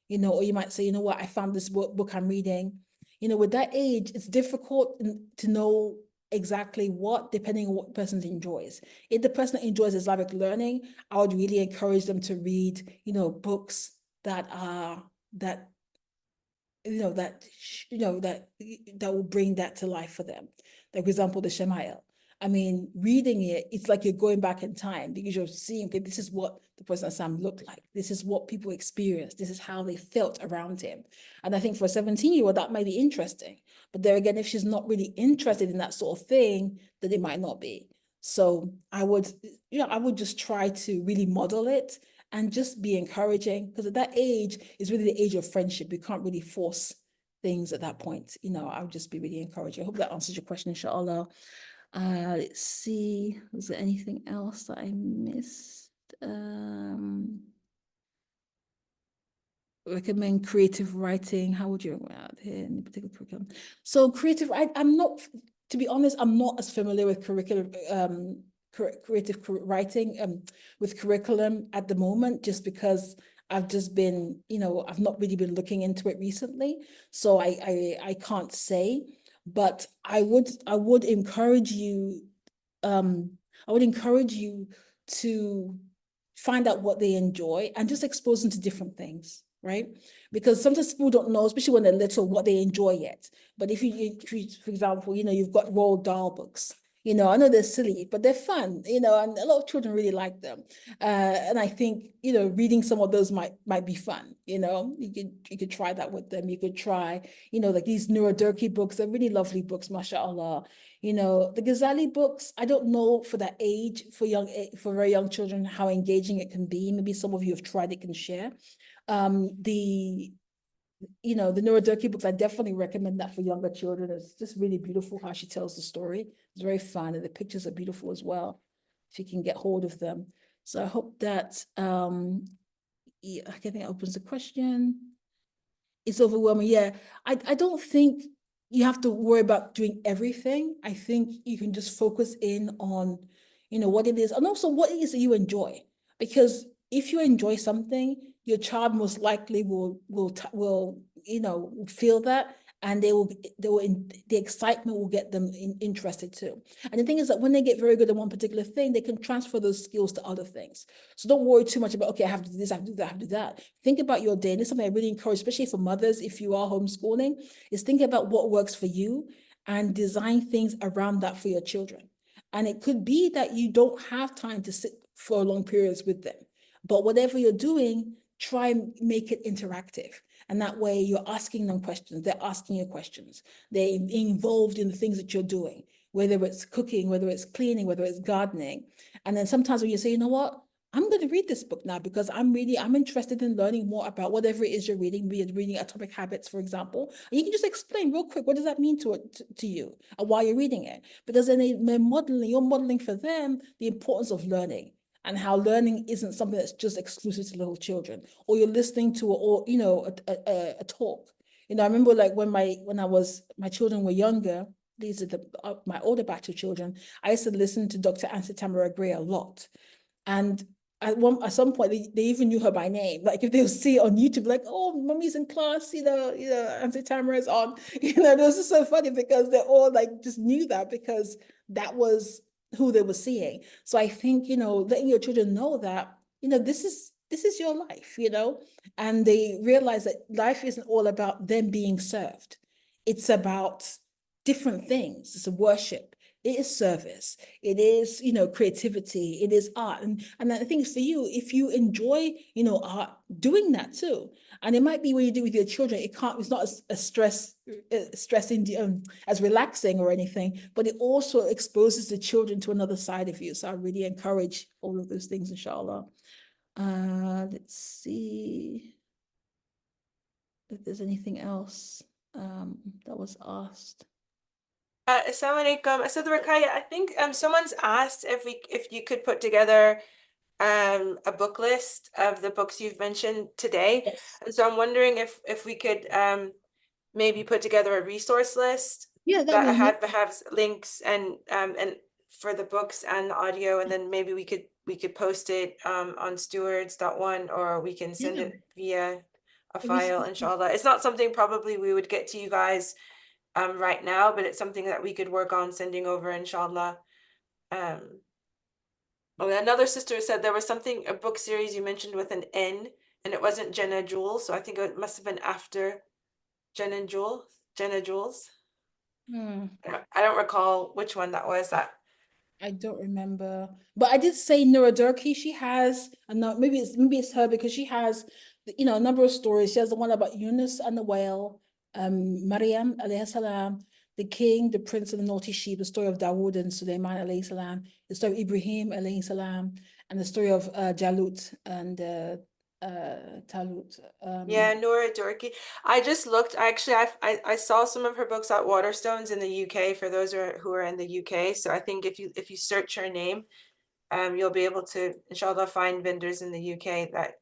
or you might say, you know what, I found this book I'm reading. With that age, it's difficult to know exactly what, depending on what person enjoys. If the person enjoys Islamic learning, I would really encourage them to read, books that are that will bring that to life for them. Like, for example, the Shemail. I mean, reading it, it's like you're going back in time, because you're seeing, okay, this is what the Prophet Sam looked like. This is what people experienced. This is how they felt around him. And I think for a 17-year-old, that might be interesting. But there again, if she's not really interested in that sort of thing, then it might not be. So I would just try to really model it and just be encouraging, because at that age is really the age of friendship. We can't really force things at that point. I would just be really encouraging. I hope that answers your question, inshallah. Let's see, was there anything else that I missed? Recommend creative writing. How would you out here in particular curriculum? So creative, I'm not, to be honest, I'm not as familiar with creative writing with curriculum at the moment, just because I've just been, I've not really been looking into it recently. So I can't say, but I would encourage you, to find out what they enjoy and just expose them to different things, right? Because sometimes people don't know, especially when they're little, what they enjoy yet. But if you for example, you've got Roald Dahl books, I know they're silly, but they're fun, and a lot of children really like them. And I think, reading some of those might be fun, you could try that with them. You could try, like these Noura Durkee books. They're really lovely books, mashallah. The Ghazali books, I don't know for that age, for very young children, how engaging it can be. Maybe some of you have tried it, can share. The Noura Durkee books, I definitely recommend that for younger children. It's just really beautiful how she tells the story. It's very fun, and the pictures are beautiful as well, if you can get hold of them. So I hope that yeah, I think that opens the question. It's overwhelming. Yeah, I don't think you have to worry about doing everything. I think you can just focus in on, what it is, and also what it is that you enjoy. Because if you enjoy something, your child most likely will feel that, and the excitement will get them interested too. And the thing is that when they get very good at one particular thing, they can transfer those skills to other things. So don't worry too much about, okay, I have to do this, I have to do that, I have to do that. Think about your day. And it's something I really encourage, especially for mothers, if you are homeschooling, is think about what works for you and design things around that for your children. And it could be that you don't have time to sit for long periods with them, but whatever you're doing, try and make it interactive. And that way you're asking them questions, they're asking you questions, they're involved in the things that you're doing, whether it's cooking, whether it's cleaning, whether it's gardening. And then sometimes when you say, you know what, I'm going to read this book now because I'm interested in learning more about whatever it is you're reading, be it reading Atomic Habits, for example. And you can just explain real quick, what does that mean to you and why you're reading it? Because then you're modeling for them the importance of learning and how learning isn't something that's just exclusive to little children, or you're listening to, a talk. You know, I remember like when my children were younger, these are my older batch of children, I used to listen to Dr. Ansi Tamara Gray a lot. And at some point, they even knew her by name. Like if they would see it on YouTube, like, oh, mommy's in class, Auntie Tamara's on. It was just so funny because they all like just knew that because that was who they were seeing. So I think, letting your children know that, this is your life, and they realize that life isn't all about them being served. It's about different things. It's a worship. It is service. It is, creativity. It is art. And I think for you, if you enjoy, art, doing that too. And it might be when you do with your children, it's not as stressing, as relaxing or anything, but it also exposes the children to another side of you. So I really encourage all of those things, inshallah. Let's see if there's anything else that was asked.
Assalamu alaikum. Asad Rukayat, I think someone's asked if you could put together a book list of the books you've mentioned today.
Yes.
And so I'm wondering if we could maybe put together a resource list that has links and for the books and the audio, and then maybe we could post it on stewards.one, or we can send it via a file, inshallah. It's not something probably we would get to you guys right now, but it's something that we could work on sending over, inshallah. Another sister said there was a book series you mentioned with an N, and it wasn't Jenna Jules, so I think it must have been after Jenna Jules. I don't recall which one that was.
I don't remember, but I did say Nura Durkee. She has, and maybe it's her because she has, a number of stories. She has the one about Yunus and the whale, Maryam alayhi salam, the king, the prince, and the naughty sheep. The story of Dawood and Sulaiman alayhi salam. The story of Ibrahim alayhi salam, and the story of Jalut and Talut.
Yeah, Nora Dorky. I just looked. Actually, I saw some of her books at Waterstones in the UK for those who are in the UK. So I think if you search her name, you'll be able to, inshallah, find vendors in the UK that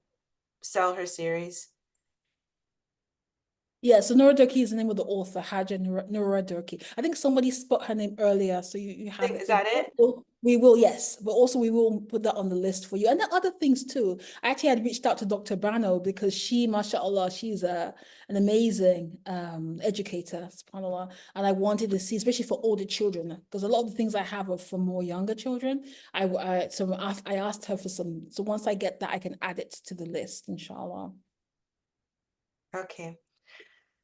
sell her series.
Yeah, so Nura Durkee is the name of the author, Haja Nura Durkee. I think somebody spot her name earlier, so you have it.
Is that it?
We will, yes, but also we will put that on the list for you. And there are other things too. I actually had reached out to Dr. Bano because she, mashallah, she's an amazing educator, subhanAllah. And I wanted to see, especially for older children, because a lot of the things I have are for more younger children. I asked her for some, so once I get that, I can add it to the list, inshallah.
Okay.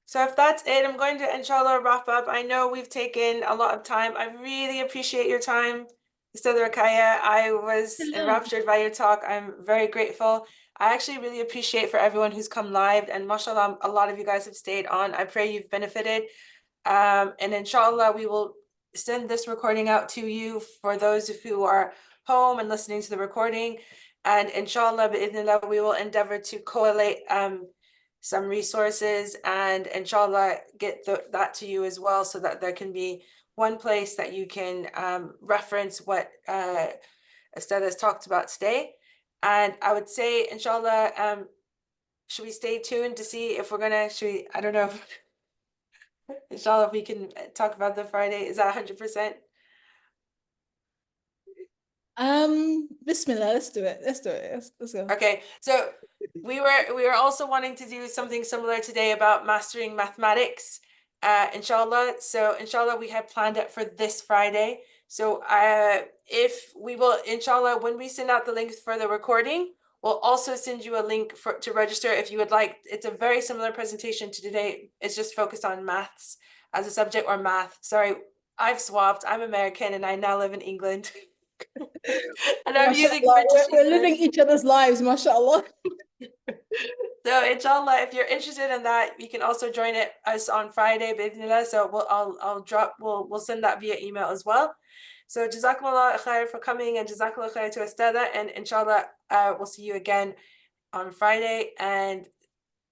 So if that's it, I'm going to, inshallah, wrap up. I know we've taken a lot of time. I really appreciate your time, Ustad Rukayat. I was enraptured by your talk. I'm very grateful. I actually really appreciate for everyone who's come live, and mashallah, a lot of you guys have stayed on. I pray you've benefited. And inshallah, we will send this recording out to you for those who are home and listening to the recording. And inshallah, bi'idhnillah, we will endeavor to collate some resources and inshallah get that to you as well, so that there can be one place that you can reference what Esther has talked about today. And I would say, inshallah, should we stay tuned to see if we're gonna, I don't know, inshallah, if we can talk about the Friday. Is that 100%?
Bismillah, let's do it. Let's go.
Okay, so we were also wanting to do something similar today about mastering mathematics, inshallah. So inshallah, we had planned it for this Friday. So if we will, inshallah, when we send out the link for the recording, we'll also send you a link to register if you would like. It's a very similar presentation to today. It's just focused on maths as a subject, or math. Sorry, I've swapped. I'm American and I now live in England. And I'm using British
We're living each other's lives, mashallah.
So inshallah, if you're interested in that, you can also join us on Friday, bi'idhnillah. So we'll send that via email as well. So Jazakumullah khair for coming, and Jazakallah khair to Estada, and inshallah we'll see you again on Friday, and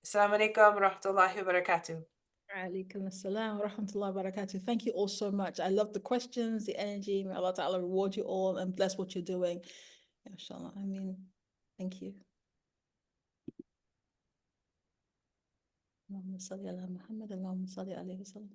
Assalamu alaikum wa rahmatullahi wa barakatuh.
Alaikum assalam wa rahmatullahi wa barakatuh. Thank you all so much. I love the questions, the energy. May Allah Ta'ala reward you all and bless what you're doing. Inshallah. I mean, thank you. Allahumma salli ala Muhammad, Allahumma salli alayhi wa sallam.